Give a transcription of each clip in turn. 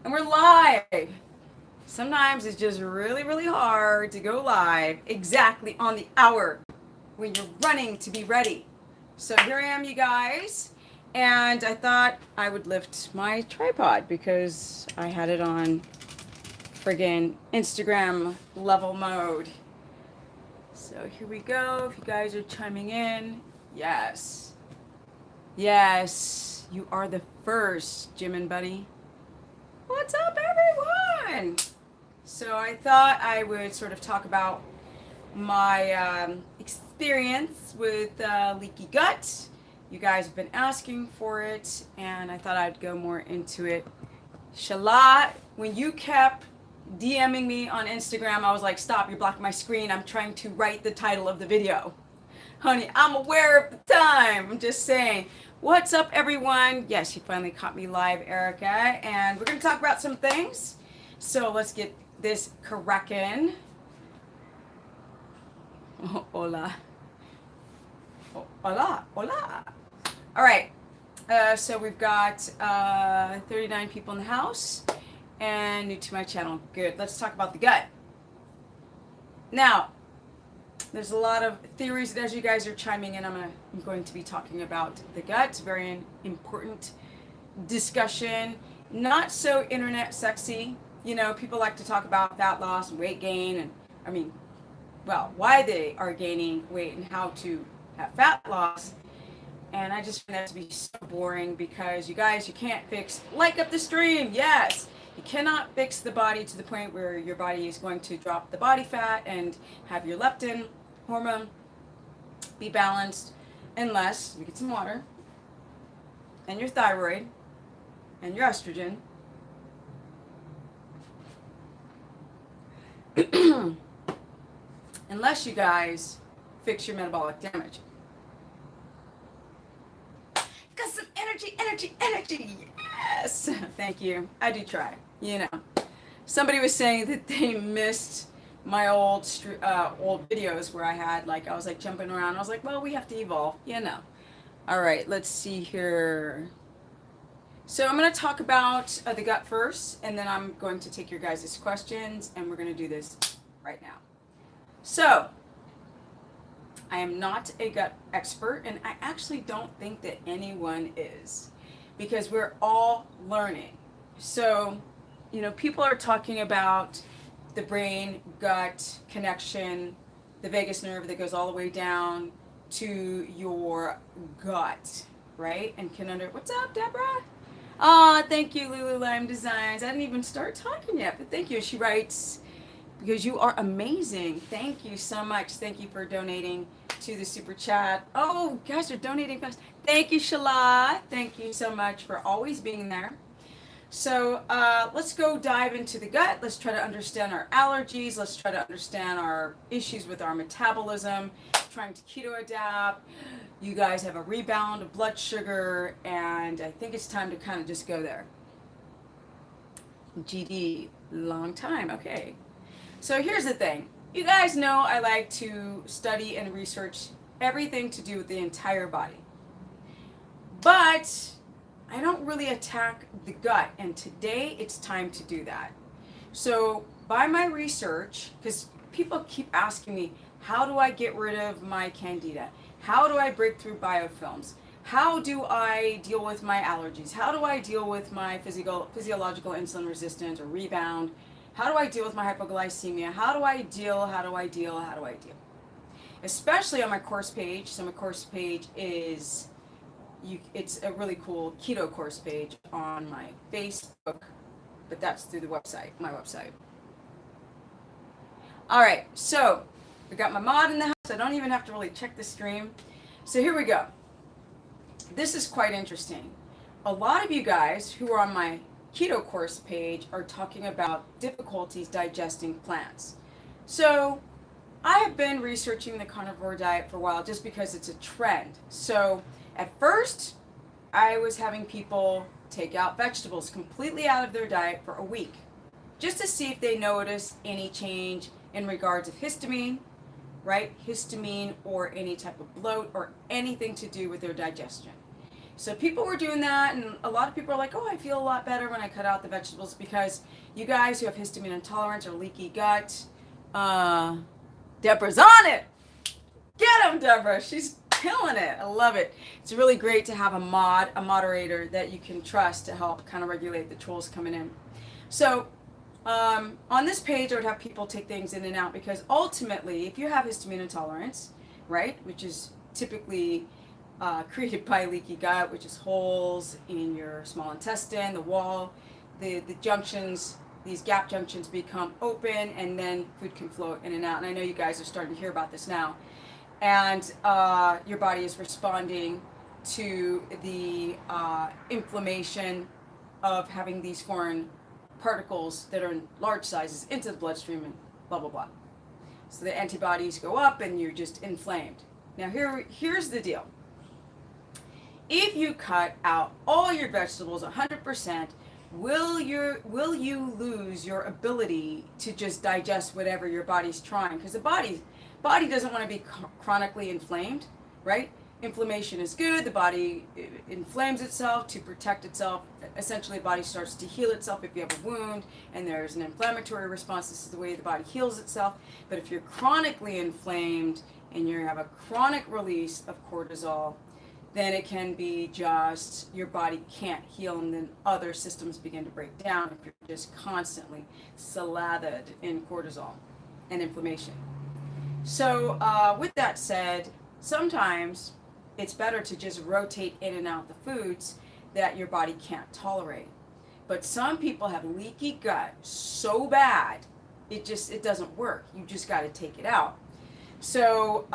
And we're live. Sometimes it's just really, really hard to go live exactly on the hour when you're running to be ready. So here I am, you guys. And I thought I would lift my tripod because I had it on friggin' Instagram level mode. So here we go. If you guys are chiming in, yes. Yes, you are the first, Jim and Buddy. What's up, everyone? So I thought I would sort of talk about my experience with leaky gut. You guys have been asking for it, and I thought I'd go more into it. Shala, when you kept DMing me on Instagram, I was like, stop, you're blocking my screen. I'm trying to write the title of the video. Honey, I'm aware of the time. I'm just saying. What's up, everyone? Yes, you finally caught me live, Erica. And we're going to talk about some things. So let's get this cracking. Oh, hola. Oh, hola. Hola. All right. So we've got 39 people in the house and new to my channel. Good. Let's talk about the gut. Now, there's a lot of theories that as you guys are chiming in, I'm going to be talking about the gut. It's a very important discussion. Not so internet sexy. You know, people like to talk about fat loss and weight gain and, why they are gaining weight and how to have fat loss. And I just find that to be so boring because you guys, you can't fix, like up the stream, yes. You cannot fix the body to the point where your body is going to drop the body fat and have your leptin hormone be balanced unless you get some water and your thyroid and your estrogen unless you guys fix your metabolic damage. Got some energy, yes. Thank you. I do try, you know. Somebody was saying that they missed my old videos where I was like jumping around. I was like, well, we have to evolve, you know. All right, let's see here. So I'm going to talk about the gut first, and then I'm going to take your guys' questions, and we're going to do this right now. So I am not a gut expert, and I actually don't think that anyone is, because we're all learning. So, you know, people are talking about the brain gut connection, the vagus nerve that goes all the way down to your gut, right? And what's up, Deborah? Oh, thank you, Lulu Lime Designs. I didn't even start talking yet, but thank you. She writes, because you are amazing. Thank you so much. Thank you for donating to the super chat. Oh, guys are donating fast. Thank you, Shala. Thank you so much for always being there. So let's go dive into the gut. Let's try to understand our allergies. Let's try to understand our issues with our metabolism, trying to keto adapt. You guys have a rebound of blood sugar, and I think it's time to kind of just go there. GD, long time. Okay. So here's the thing. You guys know I like to study and research everything to do with the entire body. But I don't really attack the gut, and today it's time to do that. So by my research, because people keep asking me, how do I get rid of my candida? How do I break through biofilms? How do I deal with my allergies? How do I deal with my physiological insulin resistance or rebound? How do I deal with my hypoglycemia? How do I deal? Especially on my course page. So my course page is, it's a really cool keto course page on my Facebook, but that's through the website, my website. All right, so we got my mod in the house. I don't even have to really check the stream. So here we go. This is quite interesting. A lot of you guys who are on my keto course page are talking about difficulties digesting plants. So I have been researching the carnivore diet for a while just because it's a trend. So at first, I was having people take out vegetables completely out of their diet for a week, just to see if they noticed any change in regards of histamine, right? Histamine or any type of bloat or anything to do with their digestion. So people were doing that, and a lot of people are like, oh, I feel a lot better when I cut out the vegetables, because you guys who have histamine intolerance or leaky gut, Deborah's on it. Get him, Deborah. She's killing it. I love it. It's really great to have a moderator that you can trust to help kind of regulate the trolls coming in. So on this page, I would have people take things in and out, because ultimately, if you have histamine intolerance, right, which is typically created by leaky gut, which is holes in your small intestine, the wall, the junctions, these gap junctions become open, and then food can flow in and out. And I know you guys are starting to hear about this now. And your body is responding to the inflammation of having these foreign particles that are in large sizes into the bloodstream, and blah, blah, blah. So the antibodies go up and you're just inflamed. Now here's the deal. If you cut out all your vegetables 100%, will you lose your ability to just digest whatever your body's trying? Because the body doesn't want to be chronically inflamed, right? Inflammation is good. The body inflames itself to protect itself. Essentially, the body starts to heal itself if you have a wound and there's an inflammatory response. This is the way the body heals itself. But if you're chronically inflamed and you have a chronic release of cortisol, then it can be just your body can't heal, and then other systems begin to break down if you're just constantly slathered in cortisol and inflammation. So with that said, sometimes it's better to just rotate in and out the foods that your body can't tolerate. But some people have leaky gut so bad, it doesn't work. You just got to take it out. So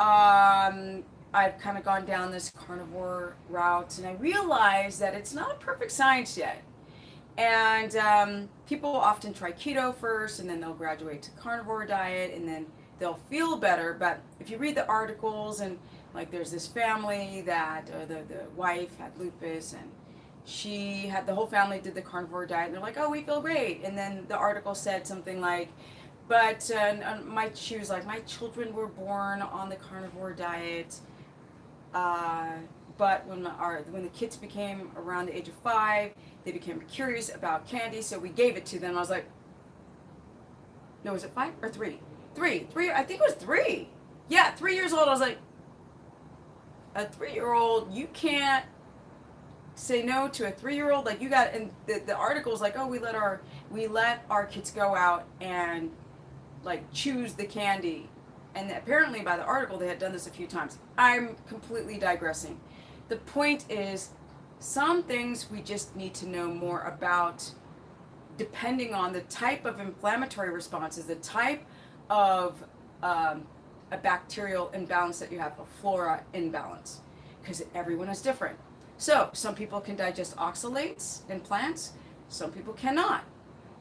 I've kind of gone down this carnivore route, and I realized that it's not a perfect science yet. And people often try keto first, and then they'll graduate to carnivore diet, and then they'll feel better. But if you read the articles, and like there's this family that the wife had lupus, and she had, the whole family did the carnivore diet, and they're like, oh, we feel great. And then the article said something like, but she was like, my children were born on the carnivore diet. But when the kids became around the age of 5, they became curious about candy, so we gave it to them. I was like, no, was it 5 or 3? 3, I think it was 3. Yeah, 3 years old. I was like, a 3-year-old, you can't say no to a 3-year-old. Like, you got, and the article's like, oh, we let our kids go out and like choose the candy. And apparently by the article, they had done this a few times. I'm completely digressing. The point is, some things we just need to know more about, depending on the type of inflammatory responses, the type of a bacterial imbalance that you have, a flora imbalance, because everyone is different. So some people can digest oxalates in plants, some people cannot.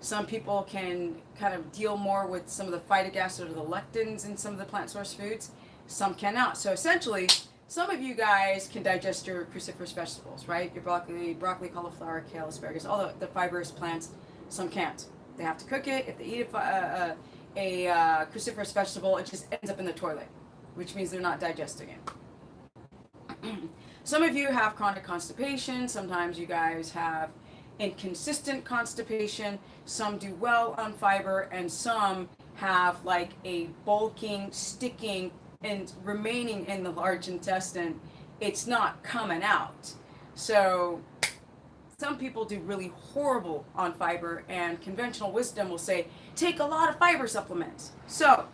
Some people can kind of deal more with some of the phytic acid or the lectins in some of the plant source foods. Some cannot. So essentially, some of you guys can digest your cruciferous vegetables, right? Your broccoli, cauliflower, kale, asparagus, all the fibrous plants. Some can't. They have to cook it. If they eat a cruciferous vegetable, it just ends up in the toilet, which means they're not digesting it. Some of you have chronic constipation. Sometimes you guys have inconsistent constipation. Some do well on fiber, and some have like a bulking, sticking, and remaining in the large intestine. It's not coming out. So some people do really horrible on fiber, and conventional wisdom will say, take a lot of fiber supplements. So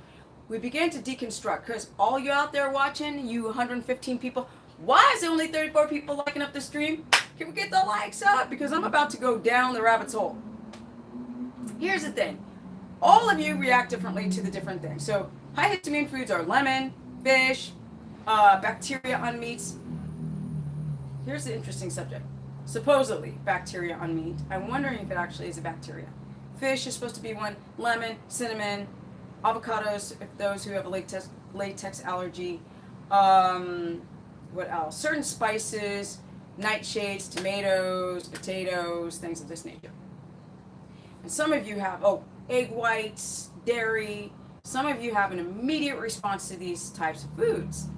we began to deconstruct, because all you out there watching, you 115 people, why is there only 34 people liking up the stream? Can we get the likes up? Because I'm about to go down the rabbit's hole. Here's the thing. All of you react differently to the different things. So high histamine foods are lemon, fish, bacteria on meats. Here's the interesting subject. Supposedly, bacteria on meat. I'm wondering if it actually is a bacteria. Fish is supposed to be one. Lemon, cinnamon, avocados, if those who have a latex allergy. What else? Certain spices, nightshades, tomatoes, potatoes, things of this nature. And some of you have, egg whites, dairy. Some of you have an immediate response to these types of foods.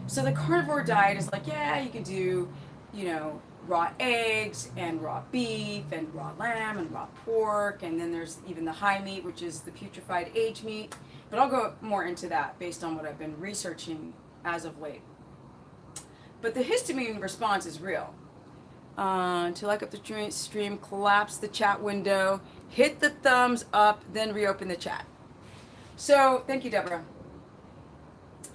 So the carnivore diet is like, yeah, you can do, you know, raw eggs and raw beef and raw lamb and raw pork, and then there's even the high meat, which is the putrefied aged meat. But I'll go more into that based on what I've been researching as of late. But the histamine response is real. To like up the stream, collapse the chat window, hit the thumbs up, then reopen the chat. So, thank you, Deborah.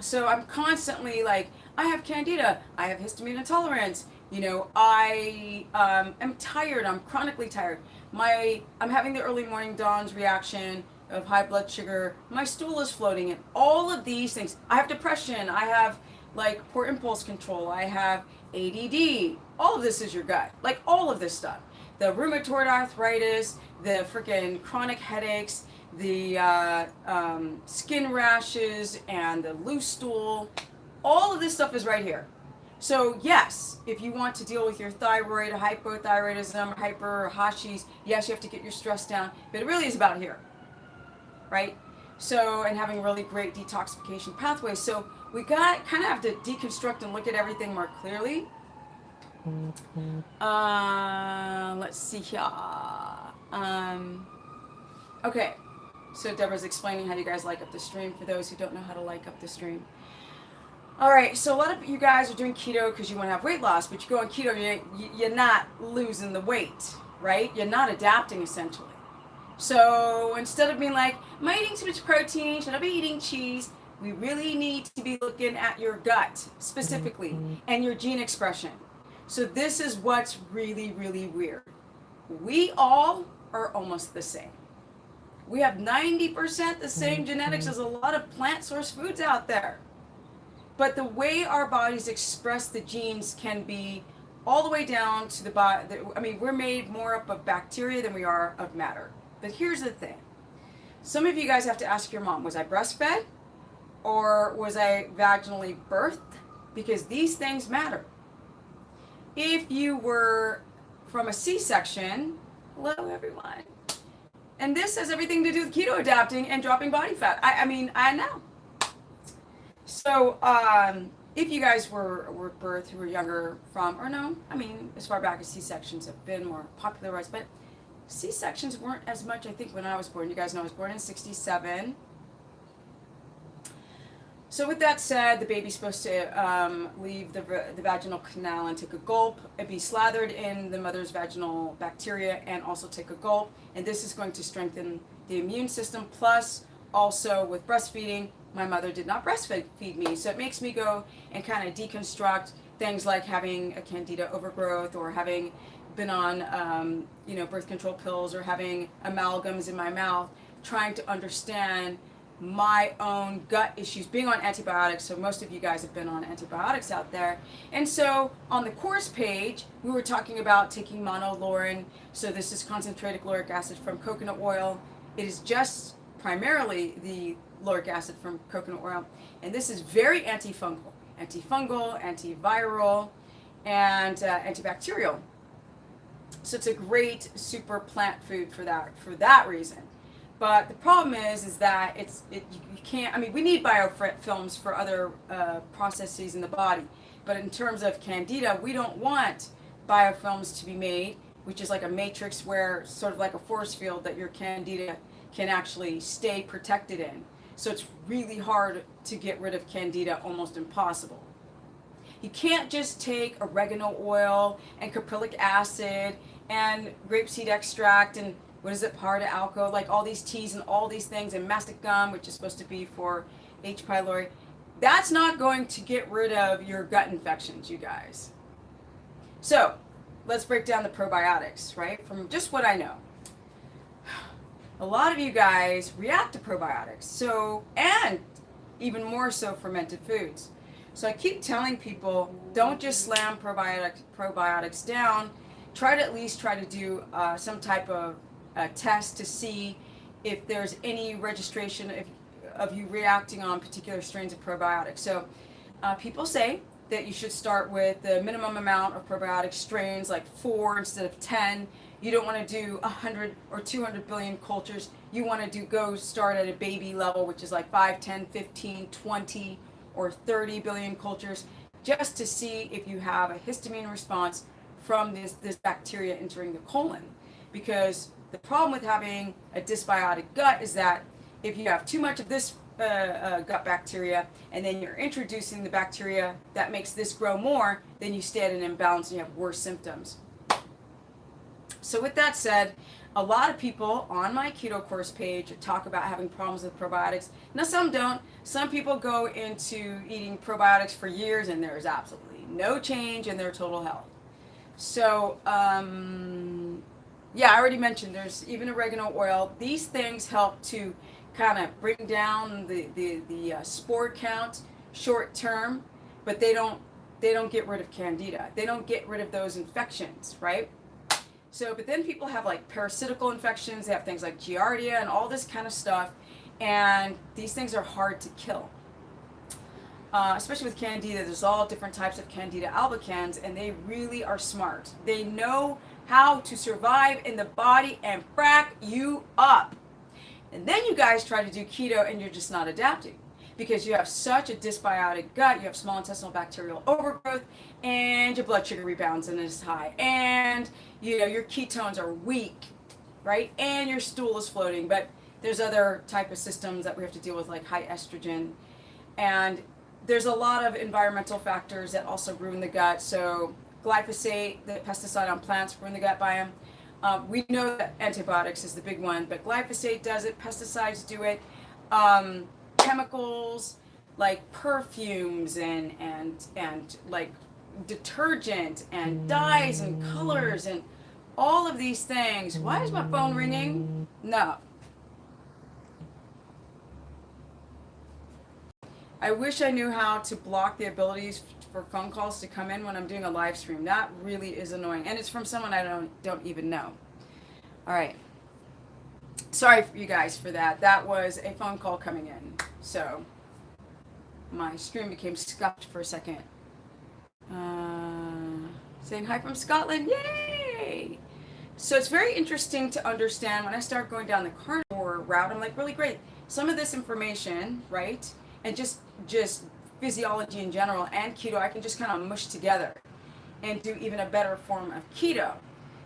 So I'm constantly like, I have candida, I have histamine intolerance, you know, I am tired, I'm chronically tired. I'm having the early morning dawns reaction of high blood sugar, my stool is floating, and all of these things. I have depression, I have like poor impulse control, I have ADD. All of this is your gut, like all of this stuff. The rheumatoid arthritis, the freaking chronic headaches, the skin rashes, and the loose stool. All of this stuff is right here. So yes, if you want to deal with your thyroid, hypothyroidism, hyper, Hashis, yes, you have to get your stress down, but it really is about here, right? So, and having really great detoxification pathways. So we kind of have to deconstruct and look at everything more clearly. Let's see here. Okay, so Deborah's explaining how you guys like up the stream for those who don't know how to like up the stream. All right, so a lot of you guys are doing keto because you want to have weight loss, but you go on keto, you're not losing the weight, right? You're not adapting essentially. So instead of being like, am I eating too much protein? Should I be eating cheese? We really need to be looking at your gut specifically and your gene expression. So this is what's really, really weird. We all are almost the same. We have 90% the same genetics as a lot of plant source foods out there. But the way our bodies express the genes can be all the way down to the body. I mean, we're made more up of bacteria than we are of matter. But here's the thing. Some of you guys have to ask your mom, was I breastfed or was I vaginally birthed? Because these things matter. If you were from a C-section, hello everyone. And this has everything to do with keto adapting and dropping body fat. I mean, I know. So, if you guys were birthed who were younger from, or no, I mean, as far back as C-sections have been more popularized, but C-sections weren't as much, I think, when I was born. You guys know I was born in 1967. So with that said, the baby's supposed to leave the vaginal canal and take a gulp and be slathered in the mother's vaginal bacteria and also take a gulp. And this is going to strengthen the immune system. Plus, also with breastfeeding, my mother did not breastfeed me. So it makes me go and kind of deconstruct things like having a candida overgrowth or having been on, birth control pills or having amalgams in my mouth, trying to understand my own gut issues, being on antibiotics. So most of you guys have been on antibiotics out there. And so on the course page, we were talking about taking monolaurin. So this is concentrated lauric acid from coconut oil. It is just primarily the lauric acid from coconut oil. And this is very antifungal, antiviral, and antibacterial. So it's a great super plant food for that reason. But the problem is that you can't. I mean, we need biofilms for other processes in the body, but in terms of candida, we don't want biofilms to be made, which is like a matrix where sort of like a force field that your candida can actually stay protected in. So it's really hard to get rid of candida, almost impossible. You can't just take oregano oil and caprylic acid and grapeseed extract and what is it, Parda-alco, like all these teas and all these things, and mastic gum, which is supposed to be for H. pylori. That's not going to get rid of your gut infections, you guys. So let's break down the probiotics, right? From just what I know. A lot of you guys react to probiotics, so, and even more so fermented foods. So I keep telling people, don't just slam probiotics down. Try to at least try to do some type of test to see if there's any registration of you reacting on particular strains of probiotics. So people say that you should start with the minimum amount of probiotic strains, like 4 instead of 10. You don't want to do 100 or 200 billion cultures. You want to go start at a baby level, which is like 5, 10, 15, 20, or 30 billion cultures just to see if you have a histamine response from this bacteria entering the colon. Because the problem with having a dysbiotic gut is that if you have too much of this gut bacteria, and then you're introducing the bacteria that makes this grow more, then you stay at an imbalance and you have worse symptoms. So with that said, a lot of people on my keto course page talk about having problems with probiotics. Now some don't. Some people go into eating probiotics for years and there's absolutely no change in their total health. So yeah, I already mentioned there's even oregano oil. These things help to kind of bring down the spore count short term, but they don't get rid of candida. They don't get rid of those infections, right? So, but then people have like parasitical infections. They have things like giardia and all this kind of stuff, and these things are hard to kill. Especially with candida, there's all different types of candida albicans, and they really are smart. They know how to survive in the body and frack you up. And then you guys try to do keto and you're just not adapting because you have such a dysbiotic gut, you have small intestinal bacterial overgrowth, and your blood sugar rebounds and is high, and you know your ketones are weak, right? And your stool is floating. But there's other type of systems that we have to deal with, like high estrogen, and there's a lot of environmental factors that also ruin the gut. So glyphosate, the pesticide on plants, ruin the gut biome. We know that antibiotics is the big one, but glyphosate does it, pesticides do it, chemicals like perfumes and like detergent and dyes and colors and all of these things. Why is my phone ringing? No. I wish I knew how to block the abilities for phone calls to come in when I'm doing a live stream. That really is annoying, and it's from someone I don't even know. All right, sorry for you guys for that. That was a phone call coming in, so my stream became scuffed for a second. Saying hi from Scotland, yay! So it's very interesting to understand when I start going down the carnivore route. I'm like, really great. Some of this information, right, and just physiology in general and keto, I can just kind of mush together and do even a better form of keto.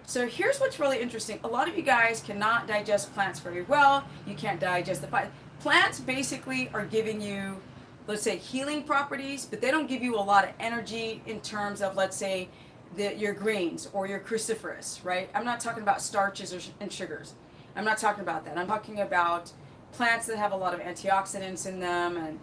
So here's what's really interesting. A lot of you guys cannot digest plants very well. You can't digest the plants. Basically are giving you, let's say, healing properties, but they don't give you a lot of energy in terms of, let's say, your greens or your cruciferous, right? I'm not talking about starches and sugars. I'm not talking about that. I'm talking about plants that have a lot of antioxidants in them, and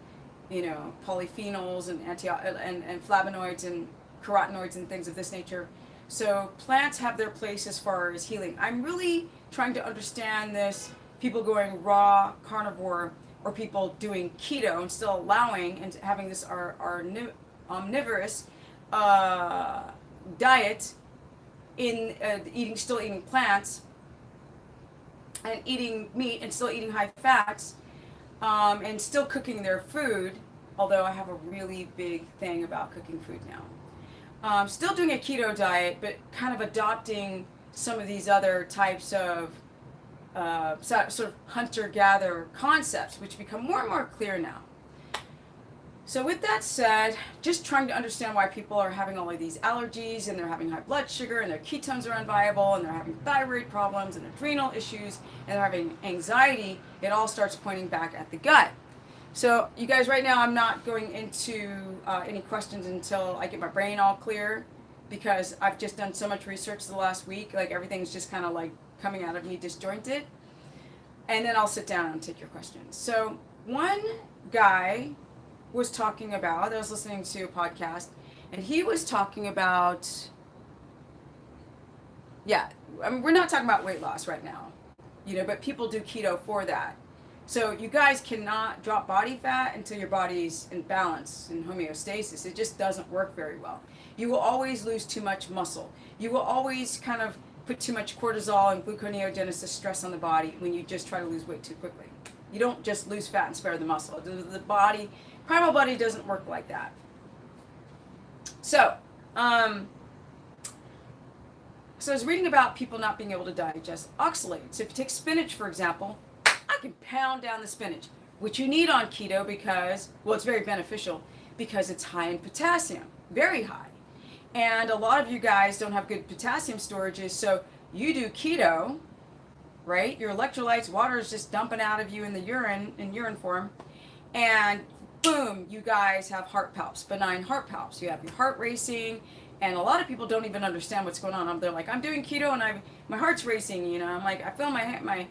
you know, polyphenols and and flavonoids and carotenoids and things of this nature. So plants have their place as far as healing. I'm really trying to understand this, people going raw carnivore or people doing keto and still allowing and having this our omnivorous diet in still eating plants and eating meat and still eating high fats, and still cooking their food, although I have a really big thing about cooking food now. Still doing a keto diet, but kind of adopting some of these other types of sort of hunter-gatherer concepts, which become more and more clear now. So with that said, just trying to understand why people are having all of these allergies, and they're having high blood sugar, and their ketones are unviable, and they're having thyroid problems and adrenal issues, and they're having anxiety. It all starts pointing back at the gut. So you guys, right now I'm not going into any questions until I get my brain all clear, because I've just done so much research the last week, like everything's just kind of like coming out of me disjointed. And then I'll sit down and take your questions. So one guy was talking about, I was listening to a podcast, and he was talking about, yeah, I mean, we're not talking about weight loss right now, you know, but people do keto for that. So you guys cannot drop body fat until your body's in balance, in homeostasis. It just doesn't work very well. You will always lose too much muscle. You will always kind of put too much cortisol and gluconeogenesis stress on the body when you just try to lose weight too quickly. You don't just lose fat and spare the muscle. The body, primal body doesn't work like that. So, I was reading about people not being able to digest oxalates. So if you take spinach, for example, I can pound down the spinach, which you need on keto because, well, it's very beneficial because it's high in potassium, very high. And a lot of you guys don't have good potassium storages, so you do keto, right? Your electrolytes, water is just dumping out of you in the urine, in urine form, and boom, you guys have heart palps, benign heart palps. You have your heart racing, and a lot of people don't even understand what's going on. They're like, I'm doing keto and my heart's racing, you know. I'm like, I feel my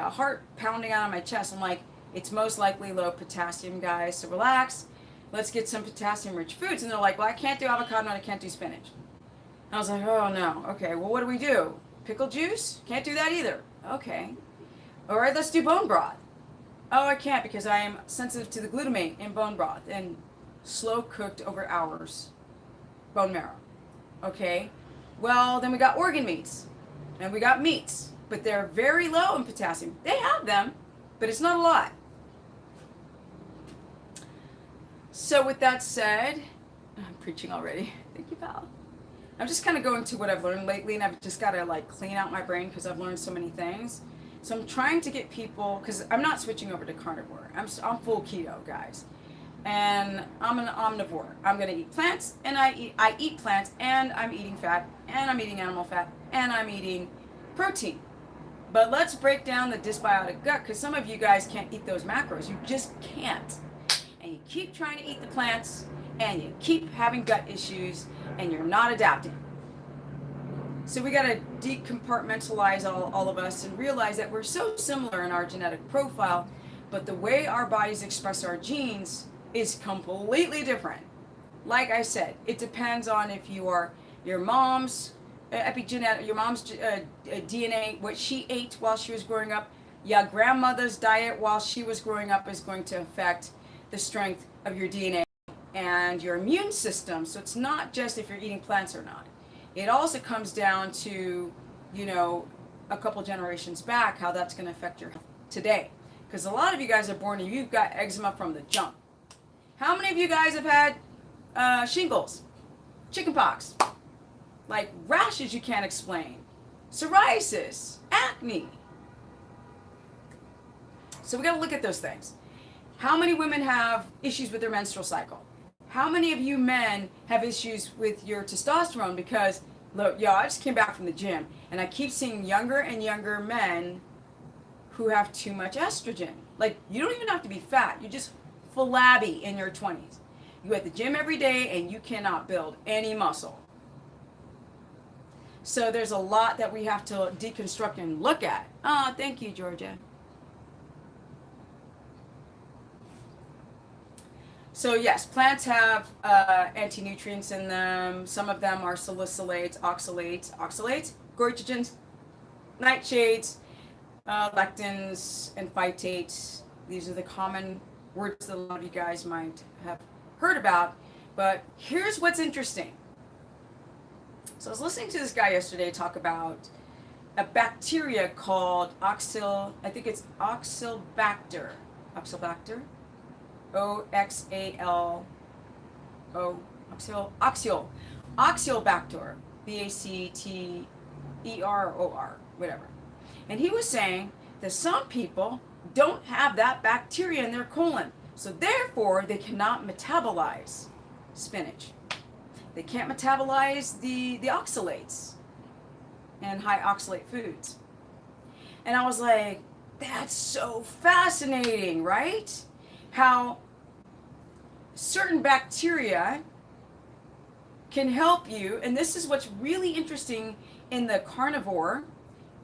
heart pounding out of my chest. I'm like, it's most likely low potassium, guys. So relax. Let's get some potassium-rich foods. And they're like, well, I can't do avocado and I can't do spinach. And I was like, oh no. Okay, well, what do we do? Pickle juice? Can't do that either. Okay. All right, let's do bone broth. Oh, I can't because I am sensitive to the glutamate in bone broth and slow cooked over hours. Bone marrow. Okay. Well, then we got organ meats and we got meats, but they're very low in potassium. They have them, but it's not a lot. So with that said, I'm preaching already. Thank you, pal. I'm just kind of going to what I've learned lately, and I've just got to like clean out my brain because I've learned so many things. So I'm trying to get people, because I'm not switching over to carnivore. I'm full keto, guys. And I'm an omnivore. I'm going to eat plants, and I eat plants, and I'm eating fat, and I'm eating animal fat, and I'm eating protein. But let's break down the dysbiotic gut, because some of you guys can't eat those macros. You just can't. And you keep trying to eat the plants, and you keep having gut issues, and you're not adapting. So we got to decompartmentalize all of us and realize that we're so similar in our genetic profile, but the way our bodies express our genes is completely different. Like I said, it depends on if you are your mom's epigenetic, your mom's DNA, what she ate while she was growing up. Yeah, grandmother's diet while she was growing up is going to affect the strength of your DNA and your immune system. So it's not just if you're eating plants or not. It also comes down to, you know, a couple generations back, how that's going to affect your health today. Because a lot of you guys are born and you've got eczema from the jump. How many of you guys have had shingles, chickenpox, like rashes you can't explain, psoriasis, acne? So we got to look at those things. How many women have issues with their menstrual cycle? How many of you men have issues with your testosterone? Because, look, y'all, I just came back from the gym, and I keep seeing younger and younger men who have too much estrogen. Like, you don't even have to be fat. You're just flabby in your 20s. You at the gym every day, and you cannot build any muscle. So there's a lot that we have to deconstruct and look at. Oh, thank you, Georgia. So yes, plants have anti-nutrients in them. Some of them are salicylates, oxalates, goitrogens, nightshades, lectins, and phytates. These are the common words that a lot of you guys might have heard about. But here's what's interesting. So I was listening to this guy yesterday talk about a bacteria called oxalobacter. Oxalobacter. Oxalo, Oxalobacter, Bacteror, whatever. And he was saying that some people don't have that bacteria in their colon, so therefore they cannot metabolize spinach. They can't metabolize the oxalates and high oxalate foods. And I was like, that's so fascinating, right? How certain bacteria can help you, and this is what's really interesting in the carnivore,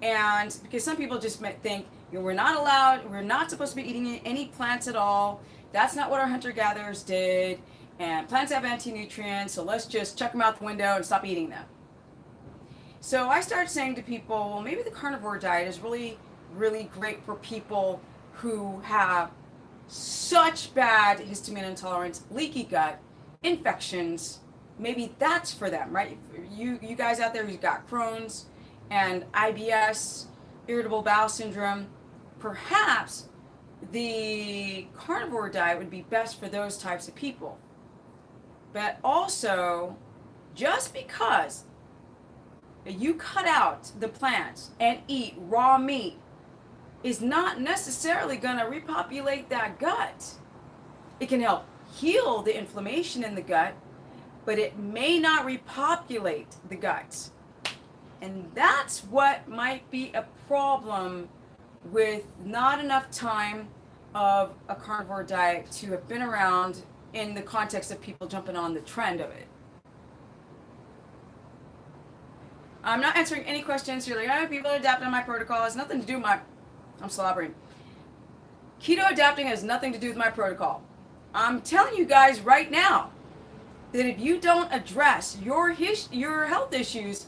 and because some people just might think, you know, we're not supposed to be eating any plants at all. That's not what our hunter-gatherers did, and plants have anti-nutrients, so let's just chuck them out the window and stop eating them. So I started saying to people, well, maybe the carnivore diet is really, really great for people who have such bad histamine intolerance, leaky gut, infections. Maybe that's for them, right? You guys out there who've got Crohn's and IBS, irritable bowel syndrome, perhaps the carnivore diet would be best for those types of people. But also, just because you cut out the plants and eat raw meat, is not necessarily going to repopulate that gut. It can help heal the inflammation in the gut, but it may not repopulate the gut. And that's what might be a problem with not enough time of a carnivore diet to have been around in the context of people jumping on the trend of it. I'm not answering any questions. You're like, oh, people are adapting to my protocol. It has nothing to do with my... I'm slobbering. Keto adapting has nothing to do with my protocol. I'm telling you guys right now that if you don't address your health issues,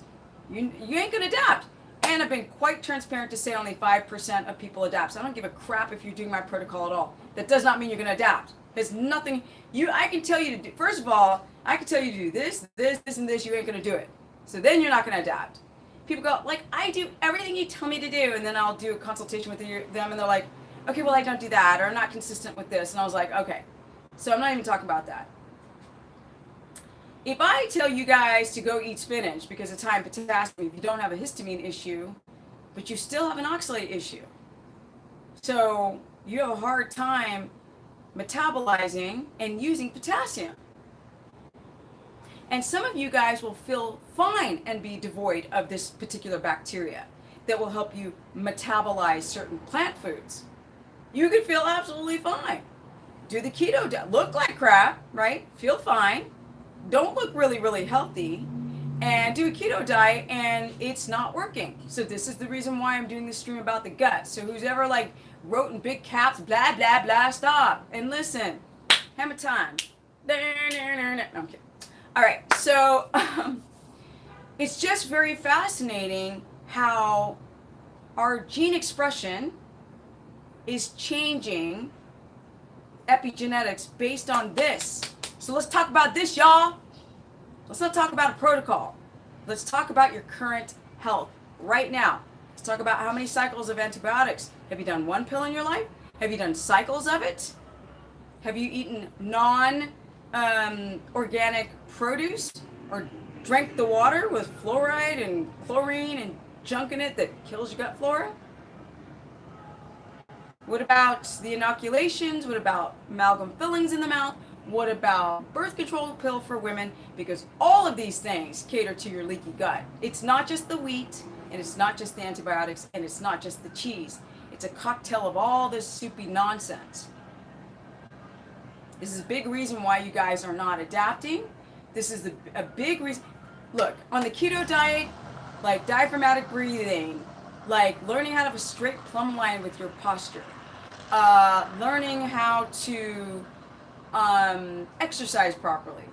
you ain't going to adapt. And I've been quite transparent to say only 5% of people adapt. So I don't give a crap if you're doing my protocol at all. That does not mean you're going to adapt. There's nothing... I can tell you to do... First of all, I can tell you to do this, and this. You ain't going to do it. So then you're not going to adapt. People go, like, I do everything you tell me to do, and then I'll do a consultation with them, and they're like, okay, well, I don't do that, or I'm not consistent with this. And I was like, okay. So I'm not even talking about that. If I tell you guys to go eat spinach because it's high in potassium, if you don't have a histamine issue, but you still have an oxalate issue, so you have a hard time metabolizing and using potassium. And some of you guys will feel fine and be devoid of this particular bacteria that will help you metabolize certain plant foods. You could feel absolutely fine. Do the keto diet. Look like crap, right? Feel fine. Don't look really, really healthy. And do a keto diet and it's not working. So this is the reason why I'm doing this stream about the gut. So who's ever like wrote in big caps, blah, blah, blah, stop. And listen. Hammer time. No, I'm kidding. All right, so it's just very fascinating how our gene expression is changing epigenetics based on this. So let's talk about this, y'all. Let's not talk about a protocol. Let's talk about your current health right now. Let's talk about how many cycles of antibiotics. Have you done one pill in your life? Have you done cycles of it? Have you eaten organic produce or drank the water with fluoride and chlorine and junk in it that kills your gut flora? What about the inoculations? What about amalgam fillings in the mouth? What about birth control pill for women? Because all of these things cater to your leaky gut. It's not just the wheat, and it's not just the antibiotics, and it's not just the cheese. It's a cocktail of all this soupy nonsense. This is a big reason why you guys are not adapting. This is a big reason. Look, on the keto diet, like diaphragmatic breathing, like learning how to have a straight plumb line with your posture, learning how to exercise properly,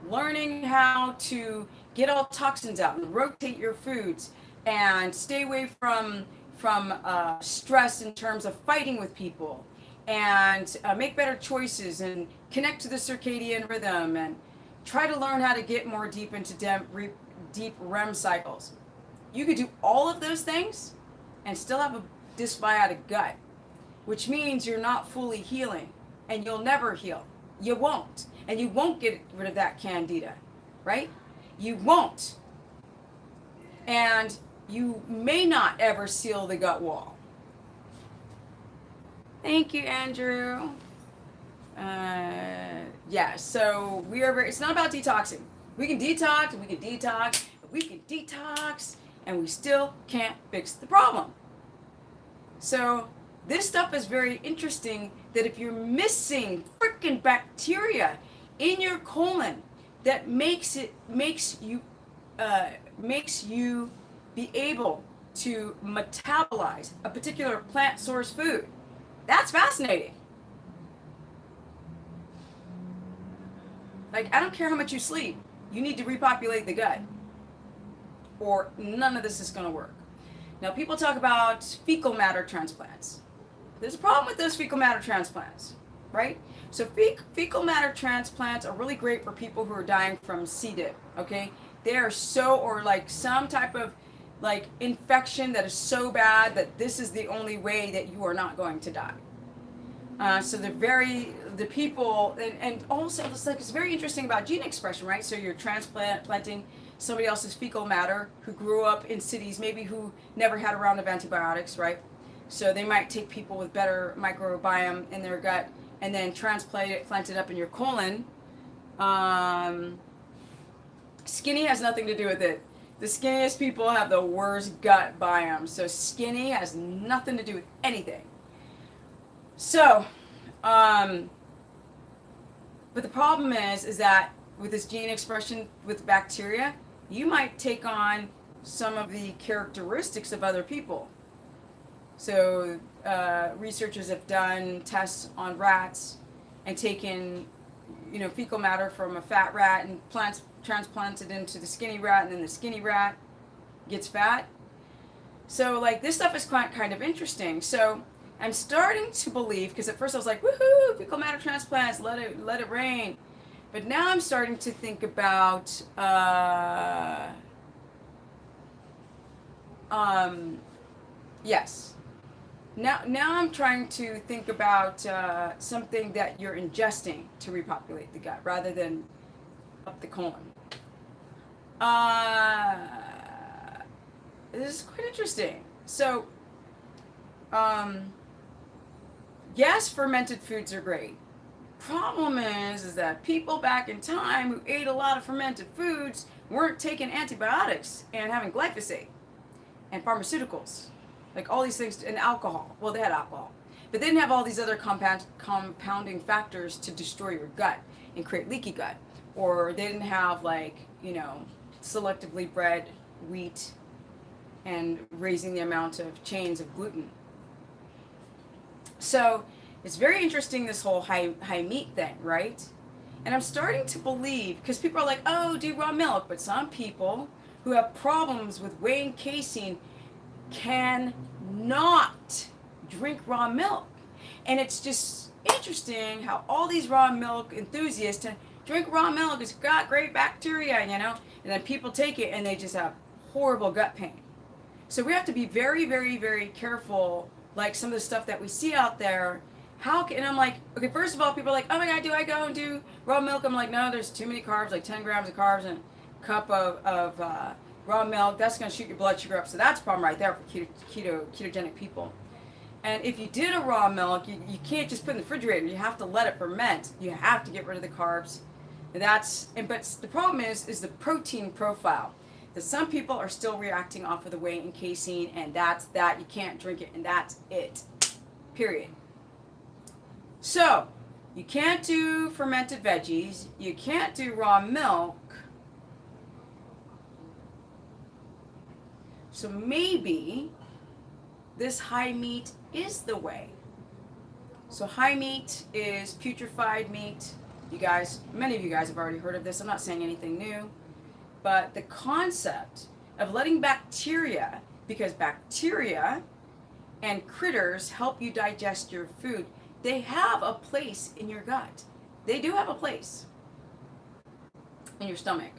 learning how to get all toxins out and rotate your foods and stay away from stress in terms of fighting with people, and make better choices and connect to the circadian rhythm and try to learn how to get more deep into deep REM cycles. You could do all of those things and still have a dysbiotic gut, which means you're not fully healing, and you'll never heal. You won't. And you won't get rid of that candida, right? You won't. And you may not ever seal the gut wall. Thank you, Andrew. Yeah, so we are it's not about detoxing. We can detox, and we can detox, and we can detox, and we still can't fix the problem. So this stuff is very interesting, that if you're missing freaking bacteria in your colon that makes you be able to metabolize a particular plant source food. That's fascinating. Like, I don't care how much you sleep. You need to repopulate the gut, or none of this is going to work. Now, people talk about fecal matter transplants. There's a problem with those fecal matter transplants, right? So fecal matter transplants are really great for people who are dying from C. diff, okay? They are or like some type of like infection that is so bad that this is the only way that you are not going to die. So the people, and also it's very interesting about gene expression, right? So you're transplanting somebody else's fecal matter who grew up in cities, maybe who never had a round of antibiotics, right? So they might take people with better microbiome in their gut and then plant it up in your colon. Skinny has nothing to do with it. The skinniest people have the worst gut biome. So skinny has nothing to do with anything. So, but the problem is that with this gene expression with bacteria, you might take on some of the characteristics of other people. So researchers have done tests on rats and taken, fecal matter from a fat rat and transplanted into the skinny rat, and then the skinny rat gets fat. So like this stuff is quite kind of interesting. So I'm starting to believe, because at first I was like, woohoo, fecal matter transplants, let it rain. But now I'm starting to think about yes. Now I'm trying to think about something that you're ingesting to repopulate the gut rather than up the colon. This is quite interesting. So, yes, fermented foods are great. Problem is that people back in time who ate a lot of fermented foods weren't taking antibiotics and having glyphosate and pharmaceuticals, like all these things, and alcohol. Well, they had alcohol, but they didn't have all these other compounding factors to destroy your gut and create leaky gut. Or they didn't have selectively bred wheat and raising the amount of chains of gluten. So it's very interesting, this whole high meat thing, right? And I'm starting to believe, because people are like, oh, do raw milk, but some people who have problems with whey and casein cannot drink raw milk. And it's just interesting how all these raw milk enthusiasts drink raw milk, it's got great bacteria, and then people take it and they just have horrible gut pain. So we have to be very, very, very careful, like some of the stuff that we see out there. And I'm like, okay, first of all, people are like, oh my God, do I go and do raw milk? I'm like, no, there's too many carbs, like 10 grams of carbs and a cup of raw milk. That's going to shoot your blood sugar up. So that's a problem right there for ketogenic people. And if you did a raw milk, you can't just put it in the refrigerator. You have to let it ferment. You have to get rid of the carbs. But the problem is the protein profile. That some people are still reacting off of the whey and casein, and that's that. You can't drink it, and that's it. Period. So, you can't do fermented veggies. You can't do raw milk. So maybe this high meat is the way. So high meat is putrefied meat. Many of you guys have already heard of this. I'm not saying anything new. But the concept of letting bacteria, because bacteria and critters help you digest your food, they have a place in your gut. They do have a place in your stomach.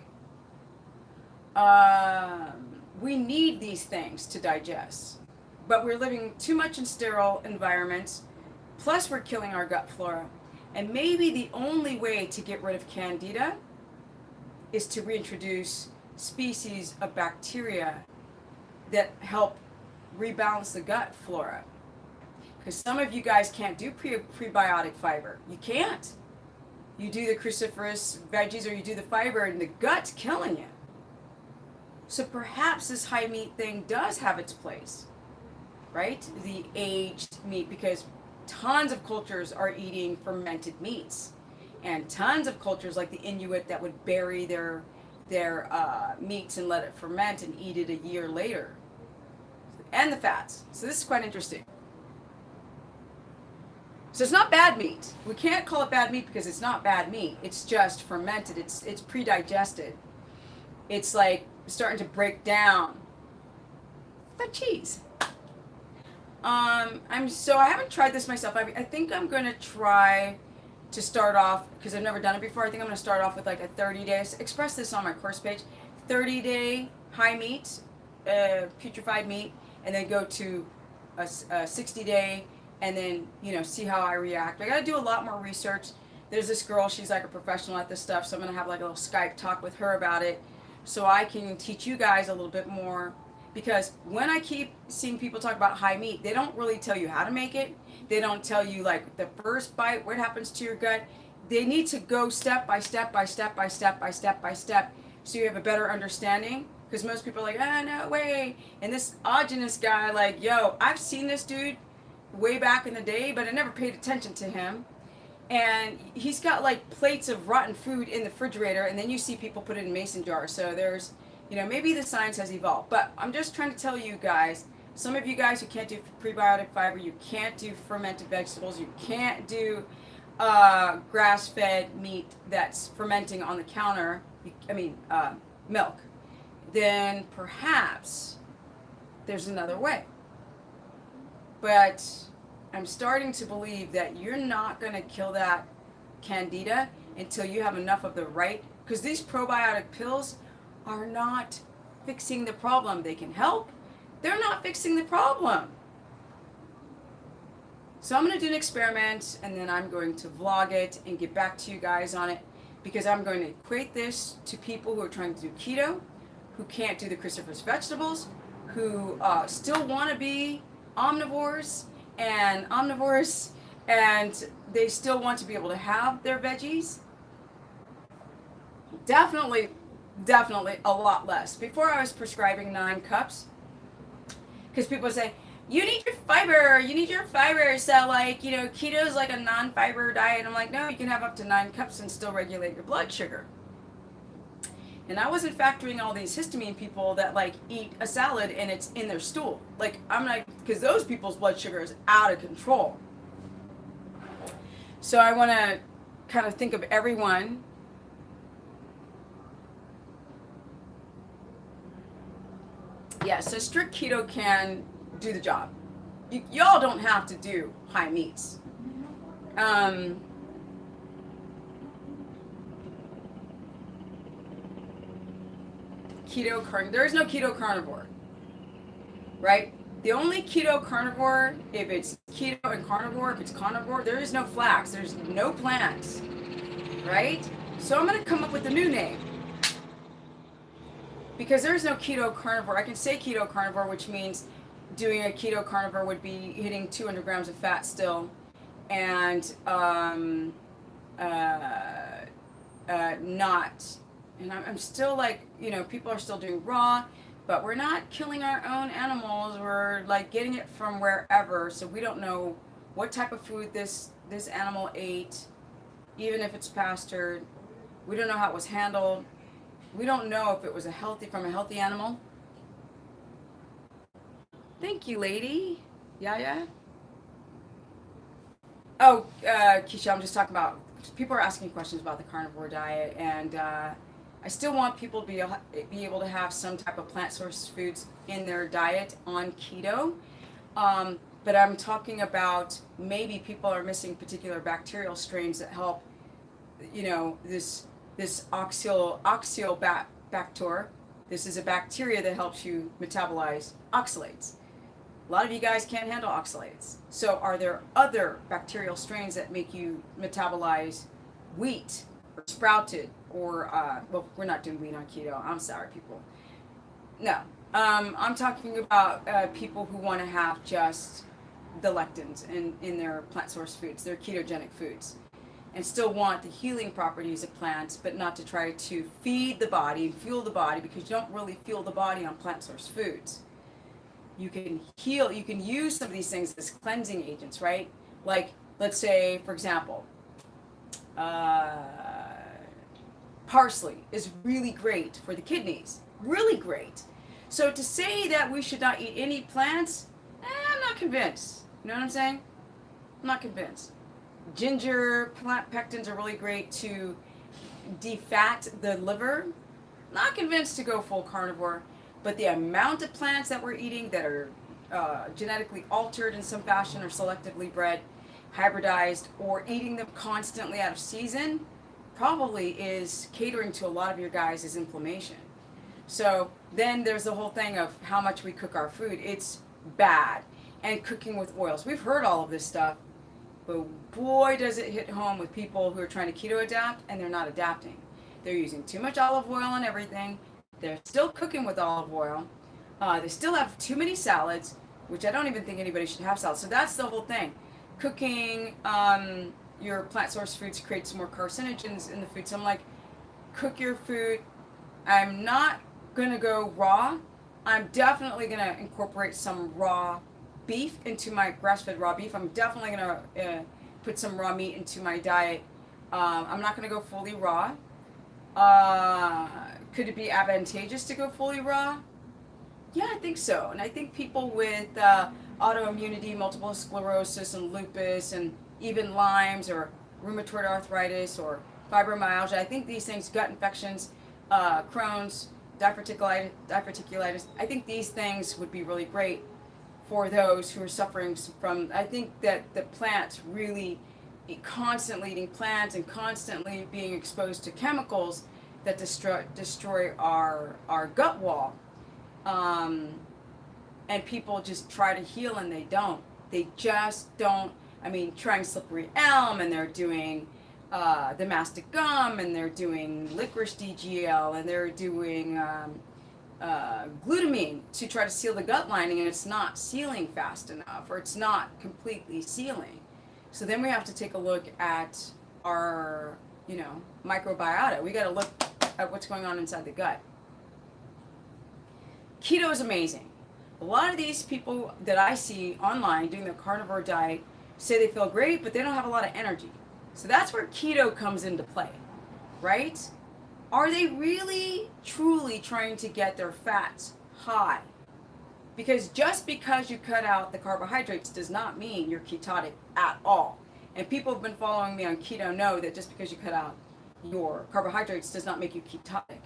We need these things to digest. But we're living too much in sterile environments, plus we're killing our gut flora. And maybe the only way to get rid of candida is to reintroduce species of bacteria that help rebalance the gut flora. Because some of you guys can't do prebiotic fiber. You can't. You do the cruciferous veggies or you do the fiber and the gut's killing you. So perhaps this high meat thing does have its place, right? The aged meat, because tons of cultures are eating fermented meats. And tons of cultures like the Inuit that would bury their meats and let it ferment and eat it a year later. And the fats. So this is quite interesting. So it's not bad meat. We can't call it bad meat because it's not bad meat. It's just fermented. It's pre-digested. It's like starting to break down. Like cheese. I haven't tried this myself. I think I'm gonna try to start off, because I've never done it before. I think I'm gonna start off with like a 30-day. Express this on my course page. 30-day high meat, putrefied meat, and then go to a 60-day, and then see how I react. I gotta do a lot more research. There's this girl, she's like a professional at this stuff, so I'm gonna have like a little Skype talk with her about it, so I can teach you guys a little bit more. Because when I keep seeing people talk about high meat, they don't really tell you how to make it. They don't tell you like the first bite, what happens to your gut. They need to go step by step by step by step by step by step so you have a better understanding. Because most people are like, ah, no way. And this Augenus guy, like, yo, I've seen this dude way back in the day, but I never paid attention to him. And he's got like plates of rotten food in the refrigerator, and then you see people put it in mason jars. So there's, maybe the science has evolved. But I'm just trying to tell you guys, some of you guys who can't do prebiotic fiber, you can't do fermented vegetables, you can't do grass-fed meat that's fermenting on the counter, milk, then perhaps there's another way. But I'm starting to believe that you're not going to kill that candida until you have enough of the right, because these probiotic pills are not fixing the problem. They can help. They're not fixing the problem. So I'm going to do an experiment, and then I'm going to vlog it and get back to you guys on it, because I'm going to equate this to people who are trying to do keto, who can't do the cruciferous vegetables, who still want to be omnivores, and they still want to be able to have their veggies. Definitely a lot less. Before I was prescribing 9 cups, because people say, you need your fiber, so like, keto is like a non-fiber diet. I'm like, no, you can have up to 9 cups and still regulate your blood sugar. And I wasn't factoring all these histamine people that like eat a salad and it's in their stool. Like, I'm like, because those people's blood sugar is out of control. So I want to kind of think of everyone. Yeah, so strict keto can do the job. Y'all don't have to do high meats. There is no keto carnivore, right? The only keto carnivore, if it's keto and carnivore, if it's carnivore, there is no flax, there's no plants, right? So I'm going to come up with a new name, because there's no keto carnivore. I can say keto carnivore, which means doing a keto carnivore would be hitting 200 grams of fat still, and I'm still like, people are still doing raw, but we're not killing our own animals. We're like getting it from wherever, so we don't know what type of food this animal ate, even if it's pastured. We don't know how it was handled. We don't know if it was from a healthy animal. Thank you, lady. Yeah. Oh, Keisha, I'm just talking about, people are asking questions about the carnivore diet, and I still want people to be able to have some type of plant source foods in their diet on keto. But I'm talking about maybe people are missing particular bacterial strains that help, this oxalobacter. This is a bacteria that helps you metabolize oxalates. A lot of you guys can't handle oxalates. So are there other bacterial strains that make you metabolize wheat or sprouted or, well, we're not doing wheat on keto. I'm sorry, people. No. I'm talking about people who want to have just the lectins in their plant source foods, their ketogenic foods, and still want the healing properties of plants, but not to try to feed the body and fuel the body, because you don't really fuel the body on plant source foods. You can heal, you can use some of these things as cleansing agents, right? Like, let's say, for example, parsley is really great for the kidneys, really great. So to say that we should not eat any plants, I'm not convinced. You know what I'm saying? I'm not convinced. Ginger, plant pectins are really great to defat the liver. Not convinced to go full carnivore, but the amount of plants that we're eating that are genetically altered in some fashion or selectively bred, hybridized, or eating them constantly out of season probably is catering to a lot of your guys' inflammation. So then there's the whole thing of how much we cook our food. It's bad. And cooking with oils. We've heard all of this stuff, but boy does it hit home with people who are trying to keto adapt and they're not adapting. They're using too much olive oil on everything. They're still cooking with olive oil. They still have too many salads, which I don't even think anybody should have salads. So that's the whole thing. Cooking your plant source foods creates more carcinogens in the food. So I'm like, cook your food. I'm not gonna go raw. I'm definitely gonna incorporate some raw beef into my grass-fed raw beef. I'm definitely gonna put some raw meat into my diet. I'm not gonna go fully raw. Could it be advantageous to go fully raw? Yeah, I think so. And I think people with autoimmunity, multiple sclerosis, and lupus, and even Lyme's or rheumatoid arthritis or fibromyalgia, I think these things, gut infections, Crohn's, diverticulitis, I think these things would be really great for those who are suffering from. I think that the plants really, constantly eating plants and constantly being exposed to chemicals that destroy our gut wall, and people just try to heal and they don't. They just don't. I mean, trying slippery elm, and they're doing the mastic gum, and they're doing licorice DGL, and they're doing glutamine to try to seal the gut lining, and it's not sealing fast enough, or it's not completely sealing. So then we have to take a look at our, microbiota. We got to look at what's going on inside the gut. Keto is amazing. A lot of these people that I see online doing the carnivore diet say they feel great, but they don't have a lot of energy. So that's where keto comes into play, right? Are they really, truly trying to get their fats high? Because just because you cut out the carbohydrates does not mean you're ketotic at all. And people who've been following me on keto know that just because you cut out your carbohydrates does not make you ketotic.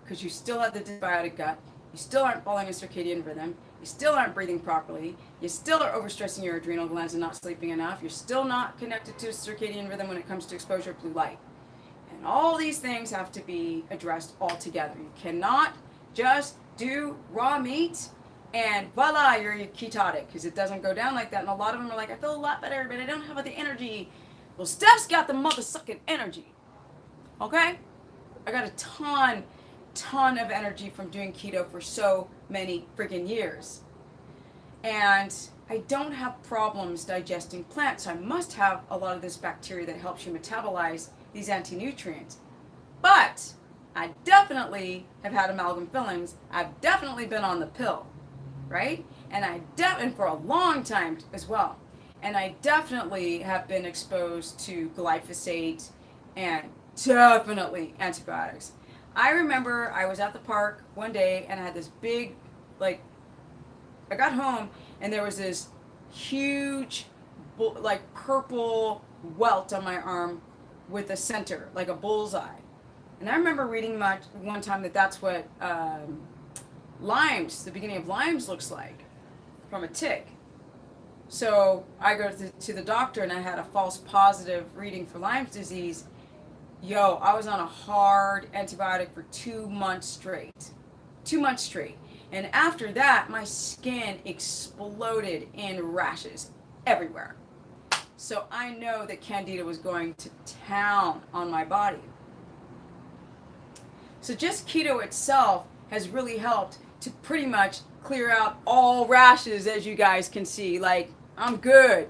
Because you still have the dysbiotic gut, you still aren't following a circadian rhythm, you still aren't breathing properly, you still are overstressing your adrenal glands and not sleeping enough, you're still not connected to a circadian rhythm when it comes to exposure of blue light. And all these things have to be addressed all together. You cannot just do raw meat and voila, you're ketotic, because it doesn't go down like that. And a lot of them are like, I feel a lot better, but I don't have the energy. Well, Steph's got the mother-sucking energy. Okay? I got a ton of energy from doing keto for so many freaking years. And I don't have problems digesting plants, so I must have a lot of this bacteria that helps you metabolize these anti-nutrients. But I definitely have had amalgam fillings. I've definitely been on the pill, right? And and for a long time as well. And I definitely have been exposed to glyphosate and definitely antibiotics. I remember I was at the park one day and I had this big, I got home and there was this huge, purple welt on my arm with a center, like a bullseye. And I remember reading one time that that's what Lyme's, the beginning of Lyme's looks like from a tick. So I go to the doctor and I had a false positive reading for Lyme's disease. I was on a hard antibiotic for 2 months straight. 2 months straight. And after that, my skin exploded in rashes everywhere. So I know that Candida was going to town on my body. So just keto itself has really helped to pretty much clear out all rashes, as you guys can see. Like, I'm good.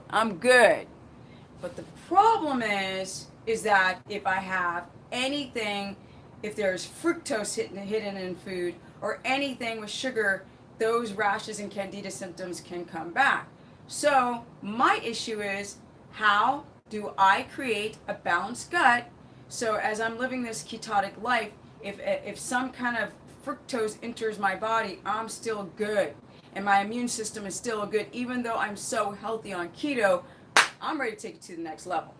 But the problem is that if I have anything, if there's fructose hidden in food or anything with sugar, those rashes and candida symptoms can come back. So my issue is, how do I create a balanced gut so as I'm living this ketotic life, if some kind of fructose enters my body, I'm still good and my immune system is still good, even though I'm so healthy on keto, I'm ready to take it to the next level.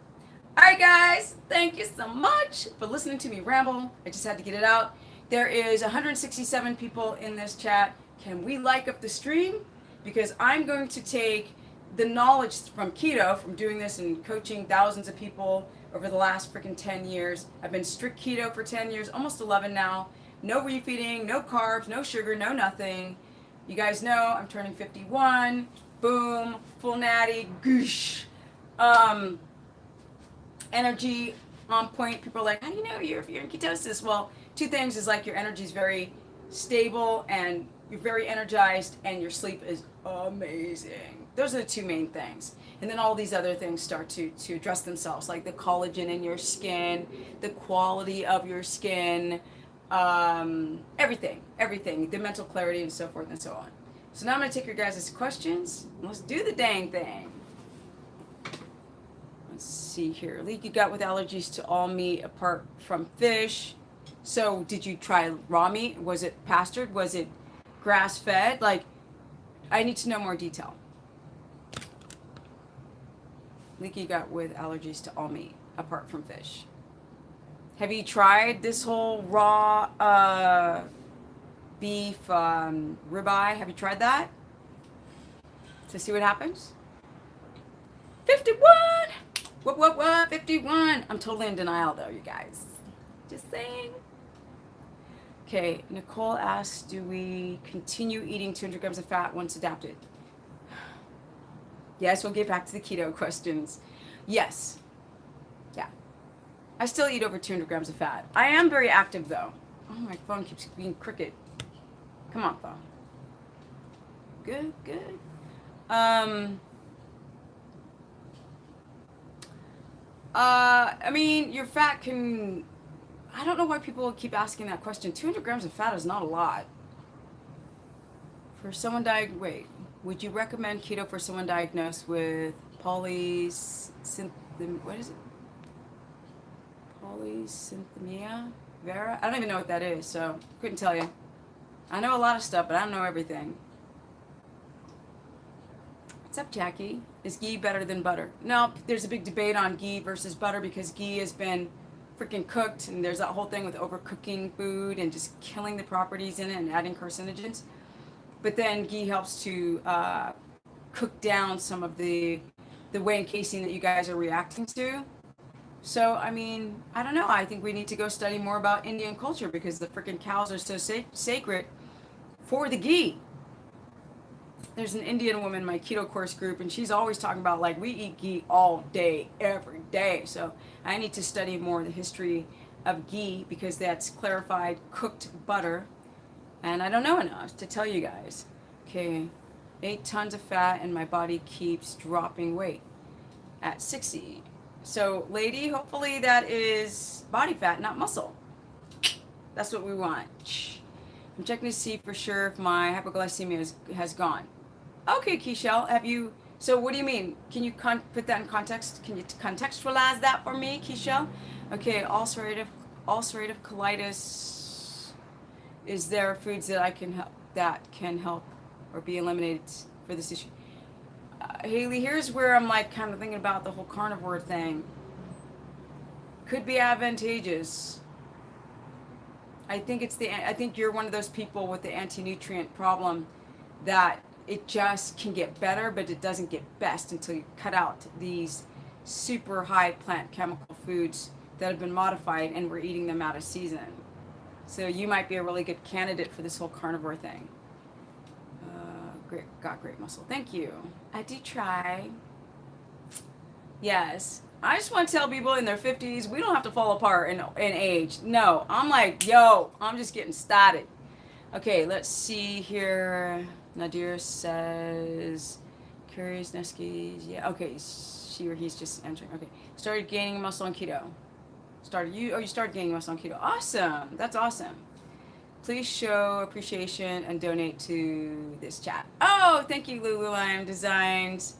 All right, guys, thank you so much for listening to me ramble. I just had to get it out. There is 167 people in this chat. Can we like up the stream? Because I'm going to take the knowledge from keto, from doing this and coaching thousands of people over the last freaking 10 years. I've been strict keto for 10 years, almost 11 now. No refeeding, no carbs, no sugar, no nothing. You guys know I'm turning 51. Boom, full natty, goosh. Energy on point. People are like, how do you know if you're in ketosis? Well, two things is like your energy is very stable and you're very energized, and your sleep is amazing. Those are the two main things. And then all these other things start to address themselves, like the collagen in your skin, the quality of your skin, everything, the mental clarity, and so forth and so on. So now I'm going to take your guys' questions. Let's do the dang thing. Let's see here. Leaky gut with allergies to all meat apart from fish. So did you try raw meat? Was it pastured? Was it grass-fed? Like, I need to know more detail. Leaky gut with allergies to all meat apart from fish. Have you tried this whole raw beef ribeye? Have you tried that? To see what happens? 51! What? 51! I'm totally in denial though, you guys. Just saying. Okay, Nicole asks, do we continue eating 200 grams of fat once adapted? Yes, we'll get back to the keto questions. Yes. Yeah. I still eat over 200 grams of fat. I am very active though. Oh, my phone keeps being crooked. Come on, phone. Good. I mean, your fat can... I don't know why people keep asking that question. 200 grams of fat is not a lot. For someone wait, would you recommend keto for someone diagnosed with polycythemia vera? I don't even know what that is, so couldn't tell you. I know a lot of stuff, but I don't know everything. What's up, Jackie? Is ghee better than butter? No, there's a big debate on ghee versus butter because ghee has been freaking cooked, and there's that whole thing with overcooking food and just killing the properties in it and adding carcinogens. But then ghee helps to cook down some of the whey and casein that you guys are reacting to. So, I mean, I don't know. I think we need to go study more about Indian culture because the freaking cows are so sacred for the ghee. There's an Indian woman in my keto course group, and she's always talking about, like, we eat ghee all day, every day. So I need to study more the history of ghee because that's clarified cooked butter. And I don't know enough to tell you guys. Okay, 8 tons of fat and my body keeps dropping weight at 60. So, lady, hopefully that is body fat, not muscle. That's what we want. I'm checking to see for sure if my hypoglycemia has gone. Okay, Keishel, have you... So what do you mean? Can you put that in context? Can you contextualize that for me, Keishel? Okay, ulcerative colitis. Is there foods that can help or be eliminated for this issue? Haley, here's where I'm like kind of thinking about the whole carnivore thing. Could be advantageous. I think you're one of those people with the anti-nutrient problem that it just can get better, but it doesn't get best until you cut out these super high plant chemical foods that have been modified and we're eating them out of season. So you might be a really good candidate for this whole carnivore thing. Got great muscle. Thank you. I do try. Yes. I just want to tell people in their 50s, we don't have to fall apart in age. No. I'm like, yo, I'm just getting started. Okay, let's see here. Nadir says, curious Neskis. Yeah, okay. She or he's just entering. Okay. Started gaining muscle on keto. You started gaining muscle on keto. Awesome. That's awesome. Please show appreciation and donate to this chat. Oh, thank you, Lululemon Designs.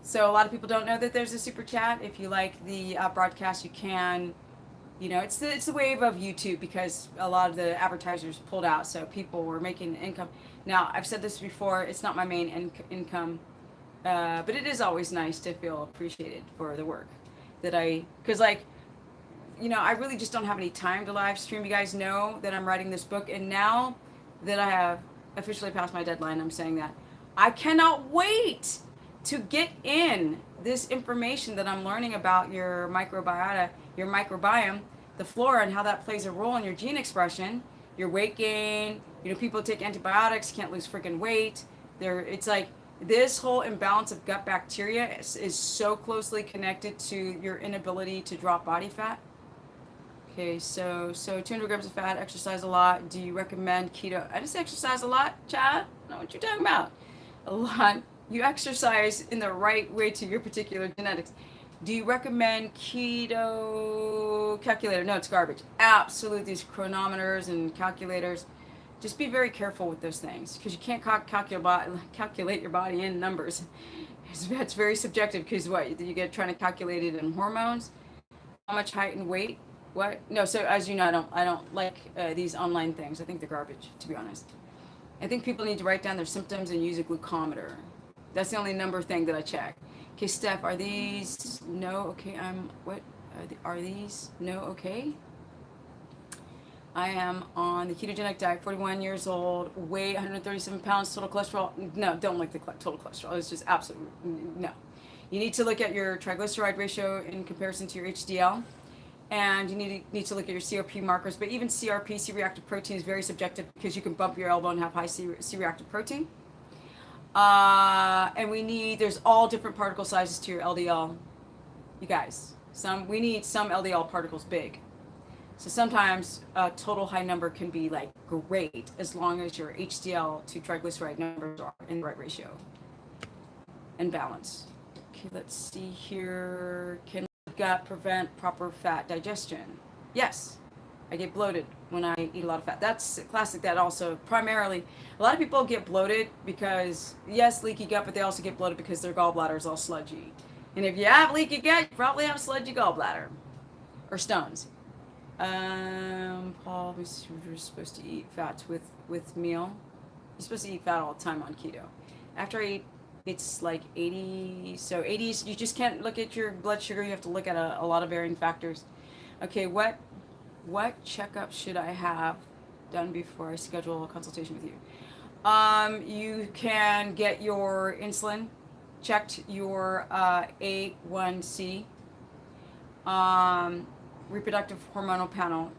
So a lot of people don't know that there's a super chat. If you like the broadcast, you can. You know, it's the wave of YouTube because a lot of the advertisers pulled out, so people were making income. Now, I've said this before, it's not my main income, but it is always nice to feel appreciated for the work that because like, you know, I really just don't have any time to live stream. You guys know that I'm writing this book, and now that I have officially passed my deadline, I'm saying that I cannot wait to get in this information that I'm learning about your microbiota, your microbiome, the flora, and how that plays a role in your gene expression, your weight gain. You know, people take antibiotics, can't lose freaking weight. It's like this whole imbalance of gut bacteria is so closely connected to your inability to drop body fat. Okay, so 200 grams of fat, exercise a lot. Do you recommend keto? I just exercise a lot, Chad. I know what you're talking about. A lot. You exercise in the right way to your particular genetics. Do you recommend keto calculator? No, it's garbage. Absolutely, these chronometers and calculators. Just be very careful with those things because you can't calculate your body in numbers. That's very subjective because what you get trying to calculate it in hormones, how much height and weight. What? No. So as you know, I don't like these online things. I think they're garbage, to be honest. I think people need to write down their symptoms and use a glucometer. That's the only number thing that I check. Okay, Steph, are these no? Okay, what are these no? Okay. I am on the ketogenic diet, 41 years old, weigh 137 pounds, total cholesterol. No, don't look at the total cholesterol. It's just absolutely no. You need to look at your triglyceride ratio in comparison to your HDL, and you need to look at your CRP markers. But even CRP, C-reactive protein, is very subjective because you can bump your elbow and have high C-reactive protein. And there's all different particle sizes to your LDL. You guys, we need some LDL particles big. So sometimes a total high number can be like great as long as your HDL to triglyceride numbers are in the right ratio and balance. Okay, let's see here. Can gut prevent proper fat digestion? Yes. I get bloated when I eat a lot of fat. That's classic. That also primarily, a lot of people get bloated because, yes, leaky gut, but they also get bloated because their gallbladder is all sludgy. And if you have leaky gut, you probably have a sludgy gallbladder or stones. Paul, we're supposed to eat fats with meal. You're supposed to eat fat all the time on keto. After I eat, it's like 80. So 80s, you just can't look at your blood sugar. You have to look at a lot of varying factors. Okay, what checkup should I have done before I schedule a consultation with you? You can get your insulin checked, your A1C. Reproductive hormonal panel,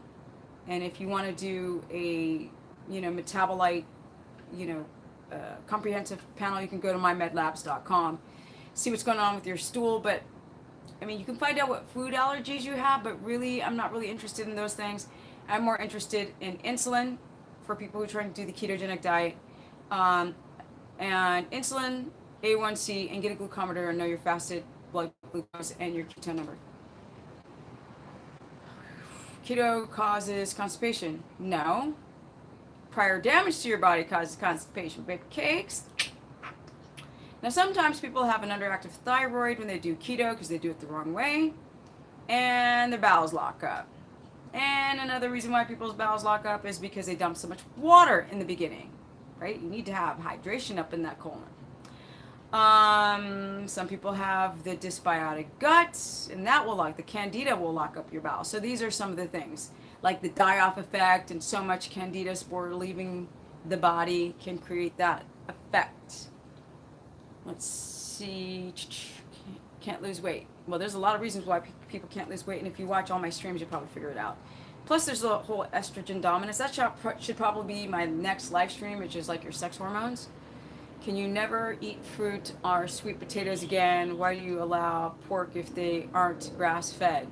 and if you want to do a metabolite comprehensive panel, you can go to mymedlabs.com, see what's going on with your stool. But I mean, you can find out what food allergies you have, but really I'm not really interested in those things. I'm more interested in insulin for people who are trying to do the ketogenic diet, and insulin, A1C, and get a glucometer and know your fasted blood glucose and your ketone number. Keto causes constipation. No. Prior damage to your body causes constipation. Baby cakes. Now, sometimes people have an underactive thyroid when they do keto because they do it the wrong way, and their bowels lock up. And another reason why people's bowels lock up is because they dump so much water in the beginning, right? You need to have hydration up in that colon. Some people have the dysbiotic guts, and that will the candida will lock up your bowel. So these are some of the things, like the die-off effect, and so much candida spore leaving the body can create that effect. Let's see. Can't lose weight. Well, there's a lot of reasons why people can't lose weight, and if you watch all my streams, you'll probably figure it out. Plus, there's the whole estrogen dominance. That should probably be my next live stream, which is like your sex hormones. Can you never eat fruit or sweet potatoes again? Why do you allow pork if they aren't grass-fed?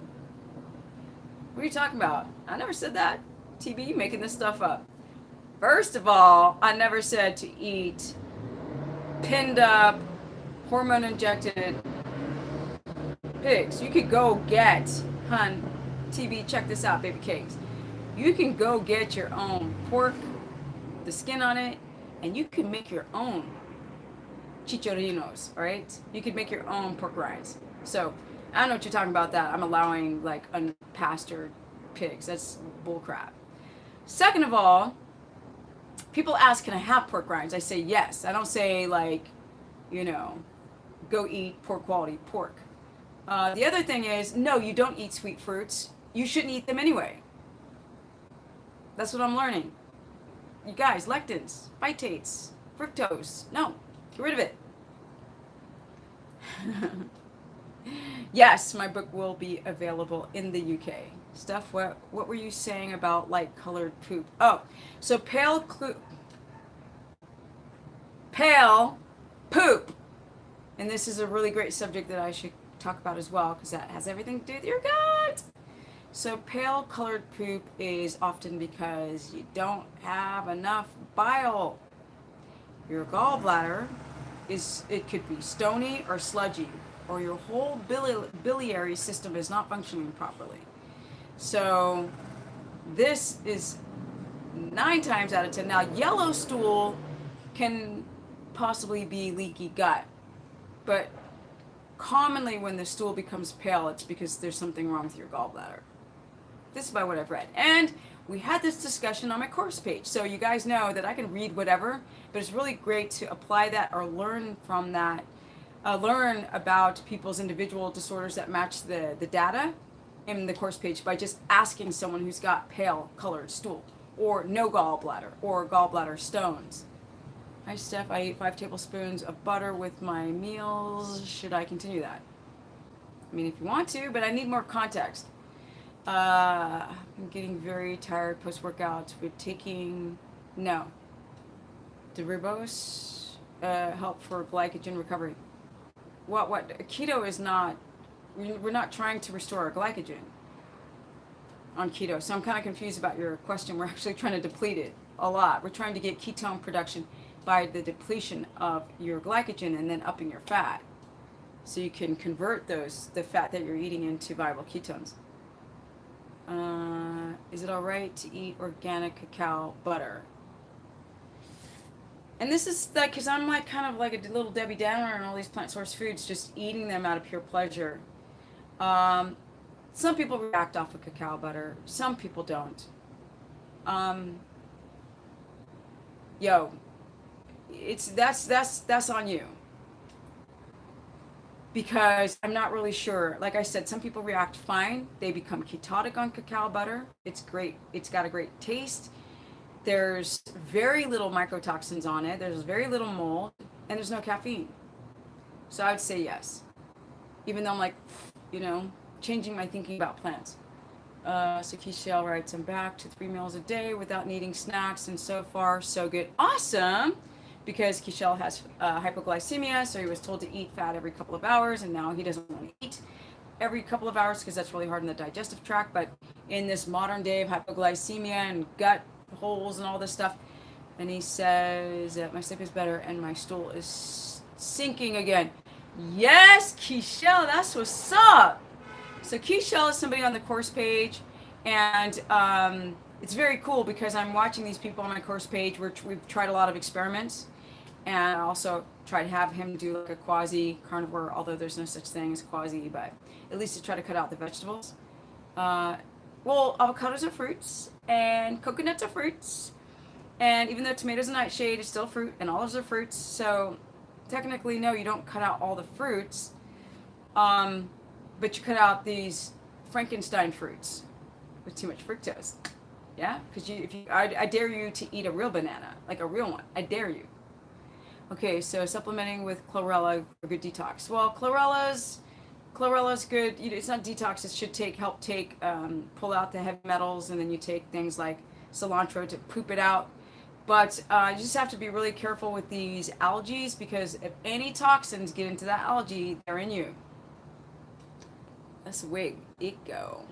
What are you talking about? I never said that. TB, you making this stuff up. First of all, I never said to eat pinned up, hormone-injected pigs. You could go get, TB, check this out, baby cakes. You can go get your own pork, the skin on it, and you can make your own chicharrinos, all right? You could make your own pork rinds. So I don't know what you're talking about that. I'm allowing like unpastured pigs. That's bullcrap. Second of all, people ask, can I have pork rinds? I say yes. I don't say go eat poor quality pork. The other thing is, no, you don't eat sweet fruits. You shouldn't eat them anyway. That's what I'm learning. You guys, lectins, phytates, fructose, no, get rid of it. Yes, my book will be available in the UK. Steph, what were you saying about light colored poop? Oh, so pale poop. And this is a really great subject that I should talk about as well, because that has everything to do with your gut. So pale colored poop is often because you don't have enough bile. Your gallbladder it could be stony or sludgy, or your whole biliary system is not functioning properly. So this is 9 times out of 10. Now, yellow stool can possibly be leaky gut, but commonly when the stool becomes pale, it's because there's something wrong with your gallbladder. This is by what I've read. And we had this discussion on my course page. So you guys know that I can read whatever, but it's really great to apply that or learn from that. Learn about people's individual disorders that match the data in the course page by just asking someone who's got pale colored stool or no gallbladder or gallbladder stones. Hi, Steph. I eat 5 tablespoons of butter with my meals. Should I continue that? I mean, if you want to, but I need more context. I'm getting very tired post-workout. We're taking, no. The ribose help for glycogen recovery. What? Keto is not, we're not trying to restore our glycogen on keto. So I'm kind of confused about your question. We're actually trying to deplete it a lot. We're trying to get ketone production by the depletion of your glycogen and then upping your fat. So you can convert the fat that you're eating into viable ketones. Is it all right to eat organic cacao butter? And this is like, because I'm like kind of like a little Debbie Downer on all these plant source foods, just eating them out of pure pleasure. Some people react off of cacao butter. Some people don't. That's on you. Because I'm not really sure. Like I said, some people react fine. They become ketotic on cacao butter. It's great. It's got a great taste. There's very little mycotoxins on it. There's very little mold, and there's no caffeine. So I would say yes. Even though I'm like, changing my thinking about plants. So Keishel writes, I'm back to 3 meals a day without needing snacks, and so far, so good. Awesome! Because Keishel has hypoglycemia, so he was told to eat fat every couple of hours, and now he doesn't want to eat every couple of hours because that's really hard on the digestive tract. But in this modern day of hypoglycemia and gut holes and all this stuff, and he says that my sleep is better and my stool is sinking again. Yes, Keishel, that's what's up. So Keishel is somebody on the course page, and it's very cool because I'm watching these people on my course page where we've tried a lot of experiments. And I also try to have him do like a quasi carnivore, although there's no such thing as quasi, but at least to try to cut out the vegetables. Well, avocados are fruits, and coconuts are fruits, and even though tomatoes and nightshade is still fruit, and olives are fruits, so technically, no, you don't cut out all the fruits, but you cut out these Frankenstein fruits with too much fructose. Yeah, because I dare you to eat a real banana, like a real one. I dare you. Okay, so supplementing with chlorella for good detox. Well, chlorela's good. It's not detox. It should pull out the heavy metals, and then you take things like cilantro to poop it out. But you just have to be really careful with these algae, because if any toxins get into that algae, they're in you. That's the way it go.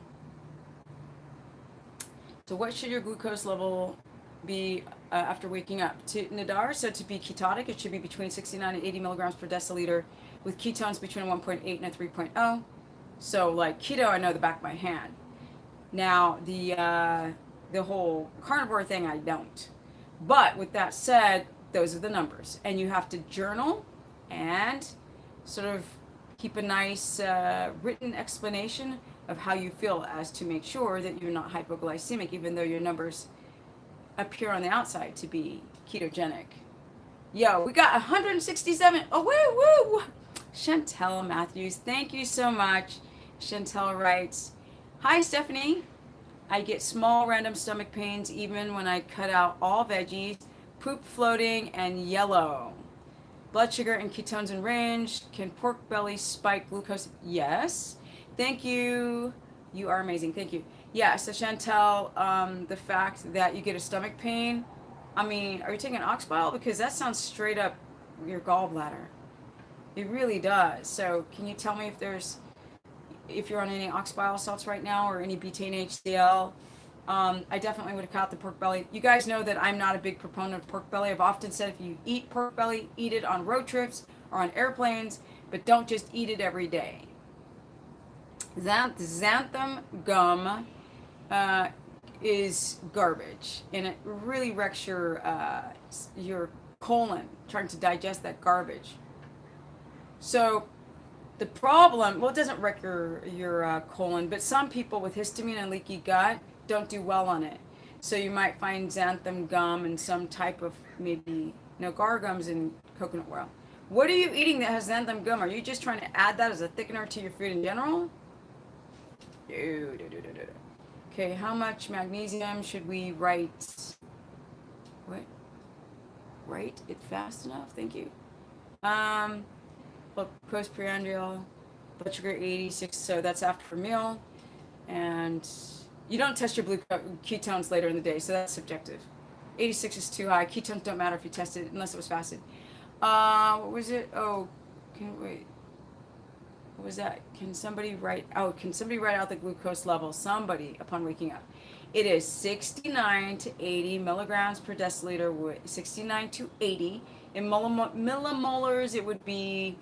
So what should your glucose level be after waking up? To Nadar, so to be ketotic, it should be between 69 and 80 milligrams per deciliter, with ketones between 1.8 and a 3.0. So like keto, I know the back of my hand. Now the whole carnivore thing, I don't. But with that said, those are the numbers, and you have to journal and sort of keep a nice written explanation of how you feel, as to make sure that you're not hypoglycemic, even though your numbers appear on the outside to be ketogenic. Yo, we got 167. Oh, woo, woo. Chantel Matthews, thank you so much. Chantel writes, hi, Stephanie. I get small random stomach pains even when I cut out all veggies, poop floating, and yellow. Blood sugar and ketones in range. Can pork belly spike glucose? Yes. Thank you. You are amazing. Thank you. Yeah, so Chantel, the fact that you get a stomach pain, I mean, are you taking ox bile? Because that sounds straight up your gallbladder. It really does. So can you tell me if there's, if you're on any ox bile salts right now or any betaine HCl. I definitely would have caught the pork belly. You guys know that I'm not a big proponent of pork belly. I've often said if you eat pork belly, eat it on road trips or on airplanes, but don't just eat it every day. Xanthan gum is garbage, and it really wrecks your colon trying to digest that garbage. So the problem, well, it doesn't wreck your colon, but some people with histamine and leaky gut don't do well on it. So you might find xanthan gum and some type of maybe nogar gums in coconut oil. What are you eating that has xanthan gum? Are you just trying to add that as a thickener to your food in general? Okay, how much magnesium should we write? What? Write it fast enough? Thank you. Postprandial, blood sugar 86, so that's after a meal. And you don't test your ketones later in the day, so that's subjective. 86 is too high. Ketones don't matter if you test it unless it was fasted. What was it? Oh, wait. What was that? Can somebody write out the glucose level? Somebody upon waking up. It is 69 to 80 milligrams per deciliter. 69 to 80. In millimolars, it would be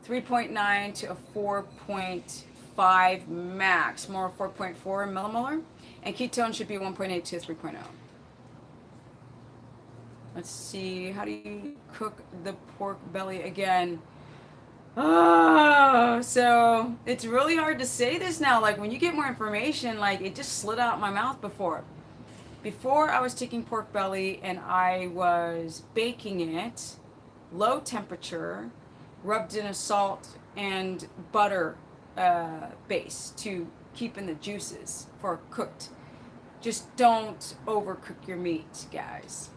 3.9 to a 4.5 max, more 4.4 millimolar. And ketone should be 1.8 to 3.0. Let's see, how do you cook the pork belly again? Oh, so it's really hard to say this now. Like when you get more information, like it just slid out my mouth before. Before I was taking pork belly and I was baking it, low temperature, rubbed in a salt and butter base to keep in the juices for cooked. Just don't overcook your meat, guys.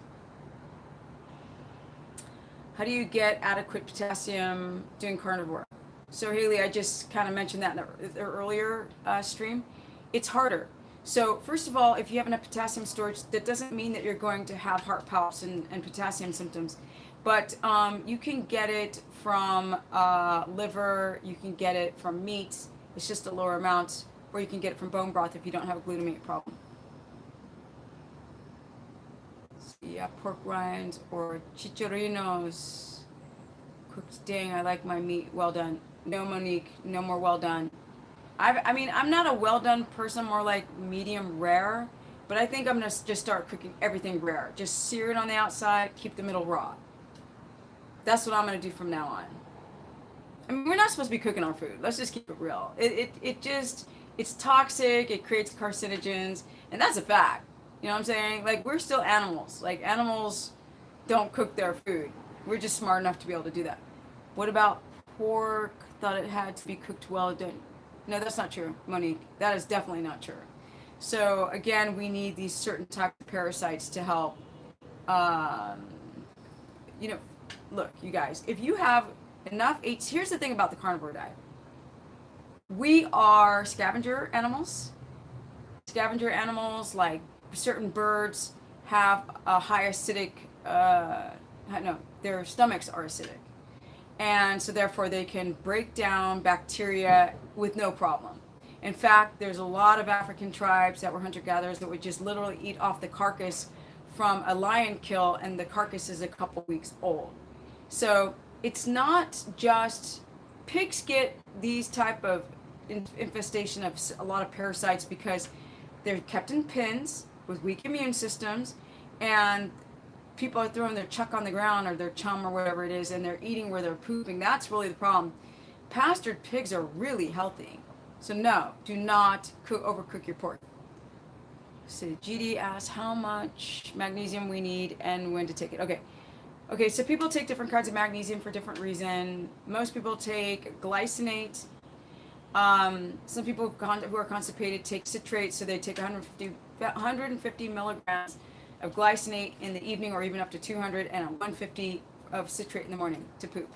How do you get adequate potassium doing carnivore? So Haley, I just kind of mentioned that in the earlier stream. It's harder. So first of all, if you have enough potassium storage, that doesn't mean that you're going to have heart palps and potassium symptoms. But you can get it from liver, you can get it from meat, it's just a lower amount, or you can get it from bone broth if you don't have a glutamate problem. Yeah, pork rinds or chicharrinos. Cooked, dang, I like my meat well done. No, Monique, no more well done. I'm not a well done person, more like medium rare, but I think I'm gonna just start cooking everything rare. Just sear it on the outside, keep the middle raw. That's what I'm gonna do from now on. I mean, we're not supposed to be cooking our food. Let's just keep it real. It's toxic, it creates carcinogens, and that's a fact. You know what I'm saying? Like, we're still animals. Like, animals don't cook their food. We're just smart enough to be able to do that. What about pork? Thought it had to be cooked well done. No, that's not true, Monique. That is definitely not true. So, again, we need these certain types of parasites to help. Look, you guys, if you have enough, here's the thing about the carnivore diet. We are scavenger animals. Scavenger animals, like certain birds, have a high acidic, their stomachs are acidic. And so therefore they can break down bacteria with no problem. In fact, there's a lot of African tribes that were hunter-gatherers that would just literally eat off the carcass from a lion kill, and the carcass is a couple weeks old. So it's not just, pigs get these type of infestation of a lot of parasites because they're kept in pens with weak immune systems, and people are throwing their chuck on the ground or their chum or whatever it is, and they're eating where they're pooping. That's really the problem. Pastured pigs are really healthy. So no, do not overcook your pork. So GD asks how much magnesium we need and when to take it. Okay, so people take different kinds of magnesium for different reasons. Most people take glycinate. Some people who are constipated take citrate, so they take 150 milligrams of glycinate in the evening, or even up to 200, and 150 of citrate in the morning to poop.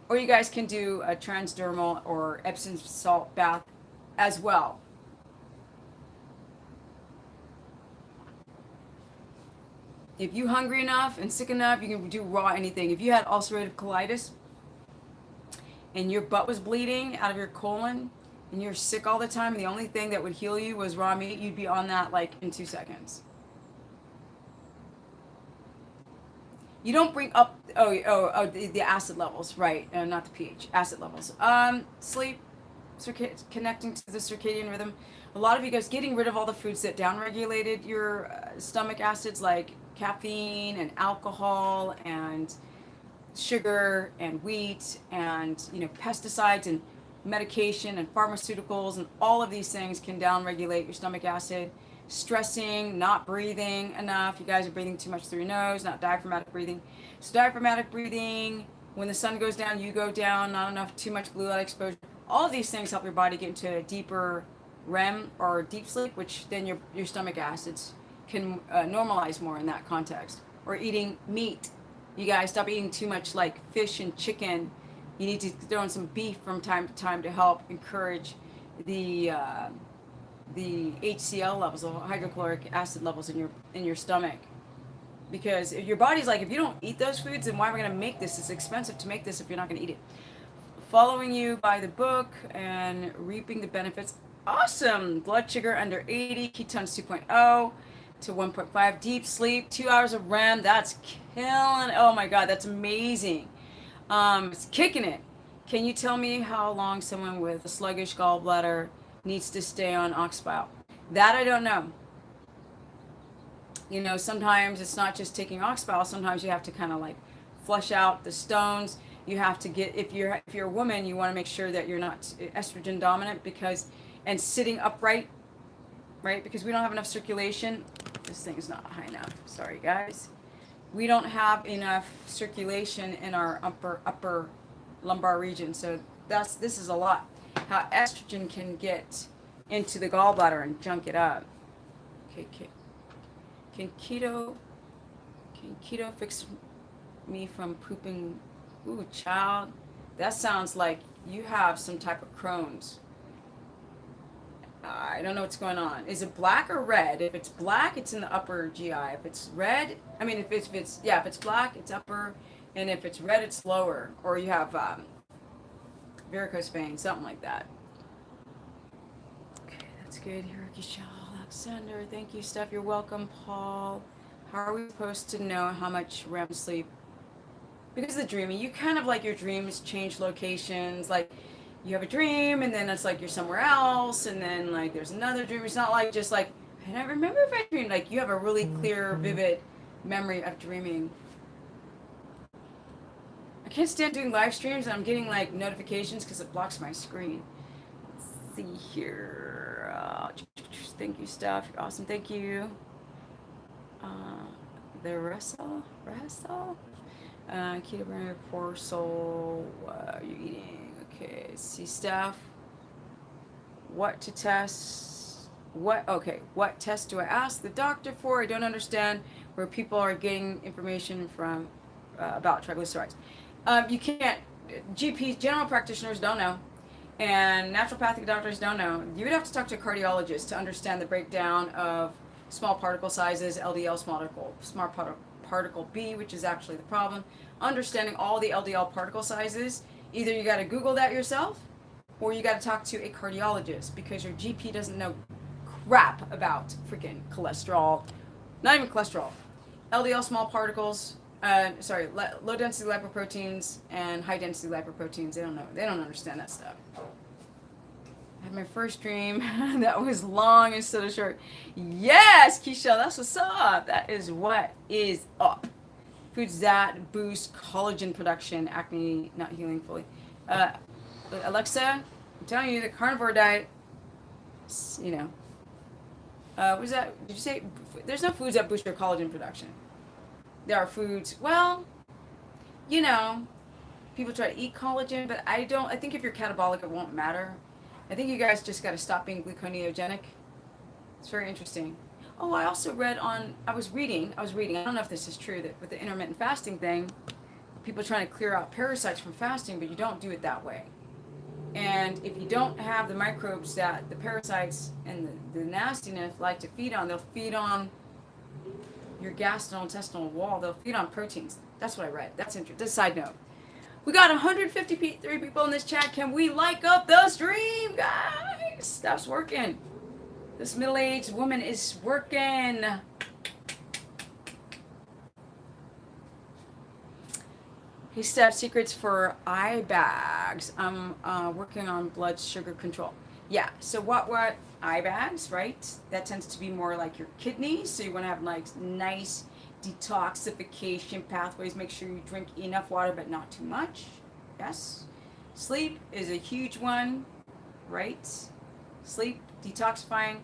Or you guys can do a transdermal or Epsom salt bath as well. If you're hungry enough and sick enough, you can do raw anything. If you had ulcerative colitis and your butt was bleeding out of your colon and you're sick all the time and the only thing that would heal you was raw meat, you'd be on that like in 2 seconds. You don't bring up the acid levels, right? Not the pH, acid levels. Sleep, connecting to the circadian rhythm. A lot of you guys getting rid of all the foods that downregulated your stomach acids, like caffeine and alcohol and sugar and wheat and pesticides and medication and pharmaceuticals, and all of these things can downregulate your stomach acid. Stressing, not breathing enough. You guys are breathing too much through your nose, not diaphragmatic breathing. So diaphragmatic breathing, when the sun goes down, you go down, not enough, too much blue light exposure. All of these things help your body get into a deeper REM or deep sleep, which then your stomach acids can normalize more in that context. Or eating meat. You guys stop eating too much like fish and chicken. You need to throw in some beef from time to time to help encourage the HCl levels, the hydrochloric acid levels in your stomach. Because if your body's like, if you don't eat those foods, then why am I going to make this? It's expensive to make this if you're not going to eat it. Following you by the book and reaping the benefits. Awesome. Blood sugar under 80, ketones 2.0 to 1.5, deep sleep, 2 hours of REM. That's killing. Oh my God, that's amazing. It's kicking it. Can you tell me how long someone with a sluggish gallbladder needs to stay on ox bile? That I don't know. Sometimes it's not just taking ox bile. Sometimes you have to kind of like flush out the stones. You have to get, if you're a woman, you want to make sure that you're not estrogen dominant, and sitting upright, right? Because we don't have enough circulation. This thing is not high enough. Sorry, guys. We don't have enough circulation in our upper lumbar region. So this is a lot. How estrogen can get into the gallbladder and junk it up. Okay. Can keto fix me from pooping? Ooh, child. That sounds like you have some type of Crohn's. I don't know what's going on. Is it black or red? If it's black, it's in the upper GI. If it's red, if it's black, it's upper, and if it's red, it's lower. Or you have varicose veins, something like that. Okay, that's good. Hiraki Shaw, Alexander, thank you, Steph. You're welcome, Paul. How are we supposed to know how much REM sleep? Because of the dreaming, you kind of like your dreams change locations. Like you have a dream, and then it's like you're somewhere else, and then like there's another dream. It's not like just like I don't remember if I dreamed. Like you have a really clear, vivid memory of dreaming. I can't stand doing live streams, and I'm getting like notifications because it blocks my screen. Let's see here. Thank you, Steph. You're awesome. Thank you. The Russell. Keto burner, poor soul. What are you eating? Okay. See, Steph. What to test? What test do I ask the doctor for? I don't understand where people are getting information from about triglycerides. You can't. GPs, general practitioners, don't know, and naturopathic doctors don't know. You would have to talk to a cardiologist to understand the breakdown of small particle sizes, LDL, small particle B, which is actually the problem. Understanding all the LDL particle sizes, either you got to Google that yourself, or you got to talk to a cardiologist, because your GP doesn't know crap about freaking cholesterol. Not even cholesterol. LDL, small particles. Low density lipoproteins and high density lipoproteins. They don't know. They don't understand that stuff. I had my first dream that was long instead of short. Yes, Keisha, that's what's up. That is what is up. Foods that boost collagen production, acne not healing fully. Alexa, I'm telling you, the carnivore diet, what is that? Did you say there's no foods that boost your collagen production? There are foods, people try to eat collagen, but I think if you're catabolic, it won't matter. I think you guys just got to stop being gluconeogenic. It's very interesting. Oh, I also read I was reading, I don't know if this is true, that with the intermittent fasting thing, people are trying to clear out parasites from fasting, but you don't do it that way. And if you don't have the microbes that the parasites and the nastiness like to feed on, they'll feed on your gastrointestinal wall. They'll feed on proteins. That's what I read. That's interesting. Just a side note. We got 153 people in this chat. Can we like up the stream, guys? Stuff's working. This middle-aged woman is working. Hey, Steph, secrets for eye bags. I'm working on blood sugar control. Yeah, so what eye bags, right? That tends to be more like your kidneys. So you want to have like nice detoxification pathways. Make sure you drink enough water, but not too much. Yes. Sleep is a huge one, right? Sleep, detoxifying,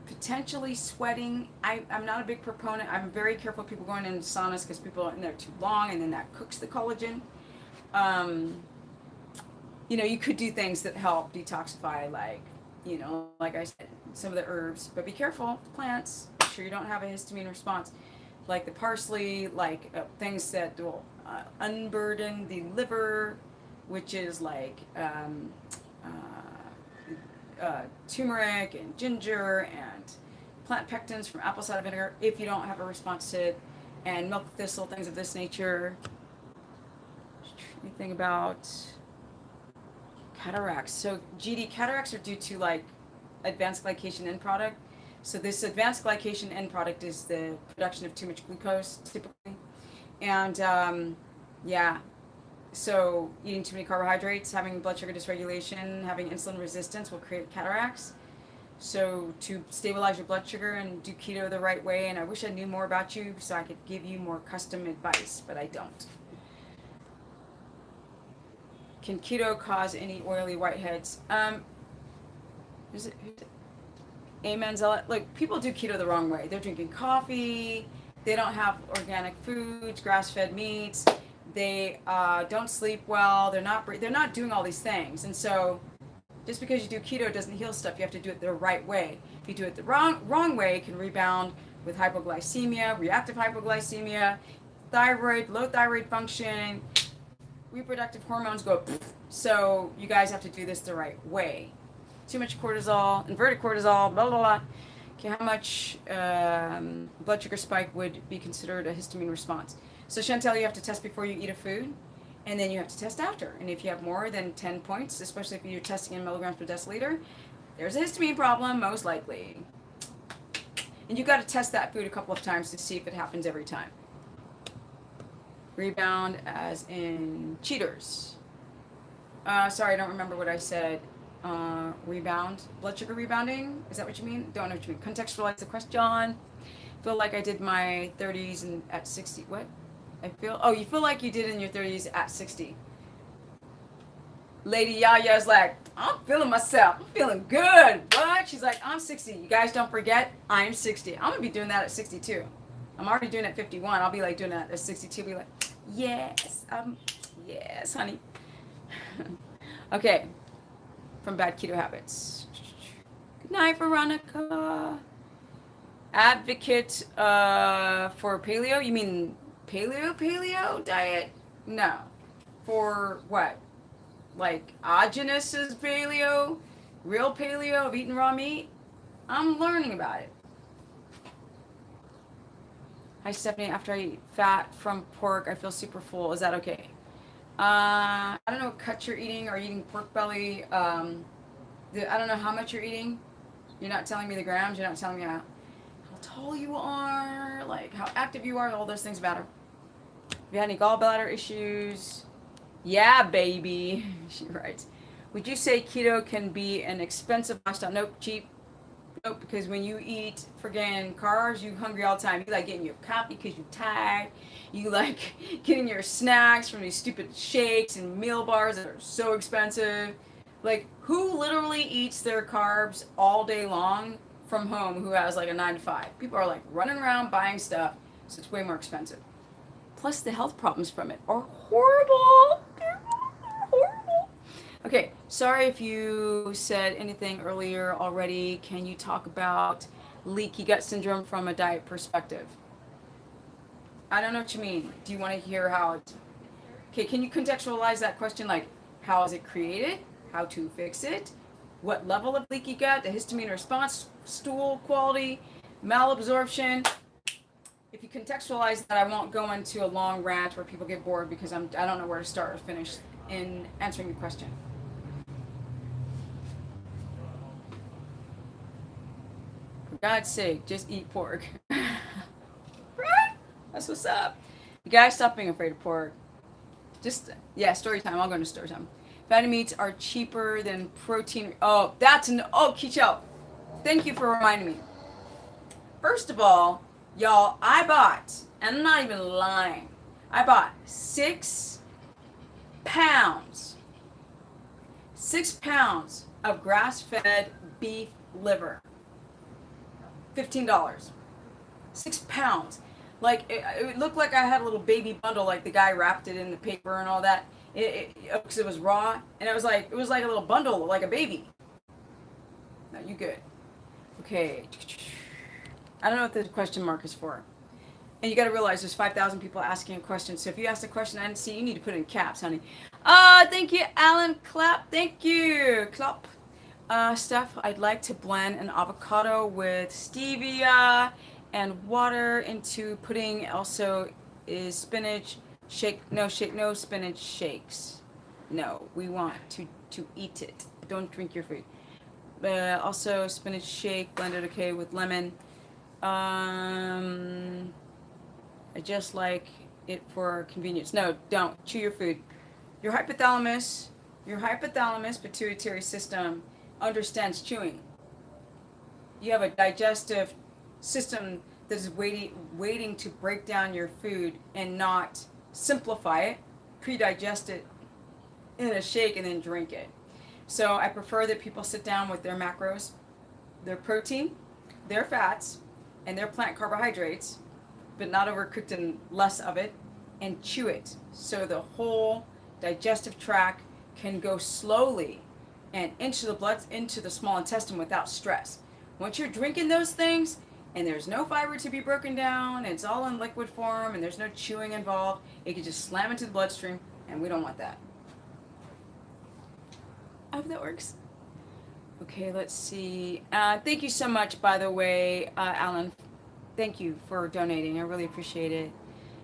potentially sweating. I'm not a big proponent. I'm very careful of people going into saunas because people are in there too long and then that cooks the collagen. You know, you could do things that help detoxify, like, you know, like I said, some of the herbs, but be careful, plants, make sure you don't have a histamine response, like the parsley, like things that will unburden the liver, which is like turmeric and ginger and plant pectins from apple cider vinegar if you don't have a response to it, and milk thistle, things of this nature. Anything about cataracts. So GD, cataracts are due to like advanced glycation end product. So this advanced glycation end product is the production of too much glucose typically. And yeah, so eating too many carbohydrates, having blood sugar dysregulation, having insulin resistance will create cataracts. So to stabilize your blood sugar and do keto the right way, and I wish I knew more about you so I could give you more custom advice, but I don't. Can keto cause any oily whiteheads? Is it? Amen, Zealot. Look, people do keto the wrong way. They're drinking coffee. They don't have organic foods, grass-fed meats. They don't sleep well. They're not doing all these things. And so, just because you do keto doesn't heal stuff. You have to do it the right way. If you do it the wrong way, it can rebound with hypoglycemia, reactive hypoglycemia, thyroid, low thyroid function, reproductive hormones go. So you guys have to do this the right way. Too much cortisol, inverted cortisol, blah, blah, blah. Okay, how much blood sugar spike would be considered a histamine response? So Chantel, you have to test before you eat a food, and then you have to test after. And if you have more than 10 points, especially if you're testing in milligrams per deciliter, there's a histamine problem, most likely. And you got to test that food a couple of times to see if it happens every time. Rebound as in cheaters. Sorry, I don't remember what I said. Rebound, blood sugar rebounding, is that what you mean? Don't know what you mean. Contextualize the question. Feel like I did my 30s and at 60. What? You feel like you did in your 30s at 60. Lady Yaya's like, I'm feeling myself. I'm feeling good. What? She's like, I'm 60. You guys don't forget, I'm 60. I'm gonna be doing that at 62. I'm already doing it at 51. I'll be like doing that at 62. Be like, yes, yes, honey. Okay. From bad keto habits. Good night, Veronica. Advocate for paleo? You mean paleo diet? No. For what? Like Agenus's paleo? Real paleo of eating raw meat? I'm learning about it. Hi, Stephanie. After I eat fat from pork, I feel super full. Is that okay? I don't know what cut you're eating. Are you eating pork belly? I don't know how much you're eating. You're not telling me the grams. You're not telling me how tall you are, like how active you are. All those things matter. Have you had any gallbladder issues? Yeah, baby. She writes. Would you say keto can be an expensive lifestyle? Nope, cheap. Nope, because when you eat friggin' carbs, you hungry all the time. You like getting your coffee because you're tired. You like getting your snacks from these stupid shakes and meal bars that are so expensive. Like, who literally eats their carbs all day long from home who has like a 9 to 5? People are like running around buying stuff, so it's way more expensive. Plus the health problems from it are horrible. They're horrible. Okay, sorry if you said anything earlier already. Can you talk about leaky gut syndrome from a diet perspective? I don't know what you mean. Do you want to hear how it's... Okay, can you contextualize that question? Like, how is it created? How to fix it? What level of leaky gut? The histamine response, stool quality, malabsorption. if you contextualize that, I won't go into a long rant where people get bored because I don't know where to start or finish in answering the question. For God's sake, just eat pork. Right? That's what's up. You guys stop being afraid of pork. Just, yeah, story time. I'll go into story time. Fatty meats are cheaper than protein. Oh, Keisha, thank you for reminding me. First of all, y'all, I bought, and I'm not even lying, I bought 6 pounds, 6 pounds of grass-fed beef liver. $15. 6 pounds. Like, it looked like I had a little baby bundle, like the guy wrapped it in the paper and all that. Because it was raw, and it was like a little bundle, like a baby. No, you good. Okay. I don't know what the question mark is for. And you got to realize there's 5,000 people asking a question. So if you ask a question I didn't see, you need to put it in caps, honey. Thank you, Alan Clapp. Thank you, Clapp. Steph, I'd like to blend an avocado with stevia and water into pudding. Also, is spinach shake? No spinach shakes. No, we want to eat it. Don't drink your food. Also, spinach shake blended okay with lemon. I just like it for convenience. No, don't. Chew your food. Your hypothalamus pituitary system understands chewing. You have a digestive system that is waiting to break down your food and not simplify it, pre-digest it in a shake and then drink it. So I prefer that people sit down with their macros, their protein, their fats, and their plant carbohydrates, but not overcooked and less of it, and chew it so the whole digestive tract can go slowly and into the blood, into the small intestine without stress. Once you're drinking those things and there's no fiber to be broken down, it's all in liquid form and there's no chewing involved, it can just slam into the bloodstream, and we don't want that. I hope that works. Okay, let's see. Thank you so much, by the way, Alan. Thank you for donating. I really appreciate it.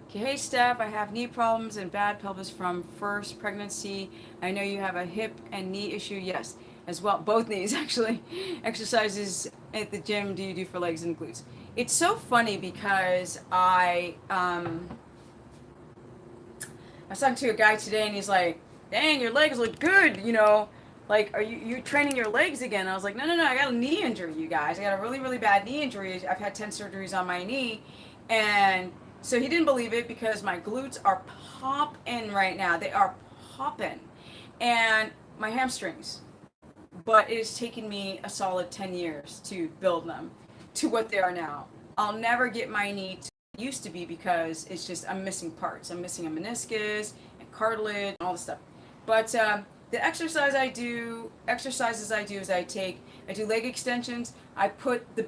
Okay, hey Steph, I have knee problems and bad pelvis from first pregnancy. I know you have a hip and knee issue. Yes, as well. Both knees, actually. Exercises at the gym do you do for legs and glutes? It's so funny because I was talking to a guy today and he's like, dang, your legs look good, like, are you training your legs again? I was like, no, I got a knee injury, you guys. I got a really, really bad knee injury. I've had 10 surgeries on my knee. And so he didn't believe it because my glutes are popping right now. They are popping. And my hamstrings. But it has taken me a solid 10 years to build them to what they are now. I'll never get my knee to what it used to be because it's just, I'm missing parts. I'm missing a meniscus and cartilage and all this stuff. But the exercises I do is I do leg extensions. I put the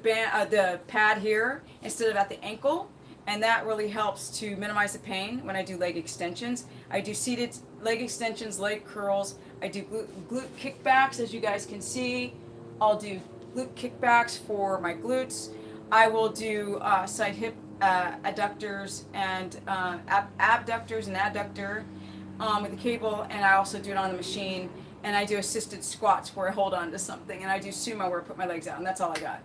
pad here instead of at the ankle, and that really helps to minimize the pain when I do leg extensions. I do seated leg extensions, leg curls. I do glute kickbacks, as you guys can see. I'll do glute kickbacks for my glutes. I will do side hip adductors and abductors and adductor. With the cable, and I also do it on the machine, and I do assisted squats where I hold on to something, and I do sumo where I put my legs out, and that's all I got,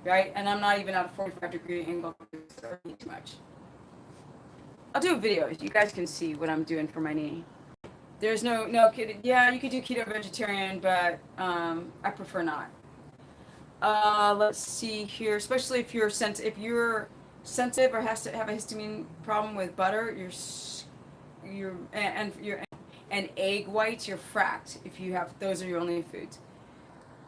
right? And I'm not even at a 45-degree angle or too much. I'll do a video. You guys can see what I'm doing for my knee. There's no keto. Yeah, you could do keto vegetarian, but I prefer not. Let's see here. Especially if you're sensitive or has to have a histamine problem with butter, and egg whites, you're fracked if you have those are your only foods.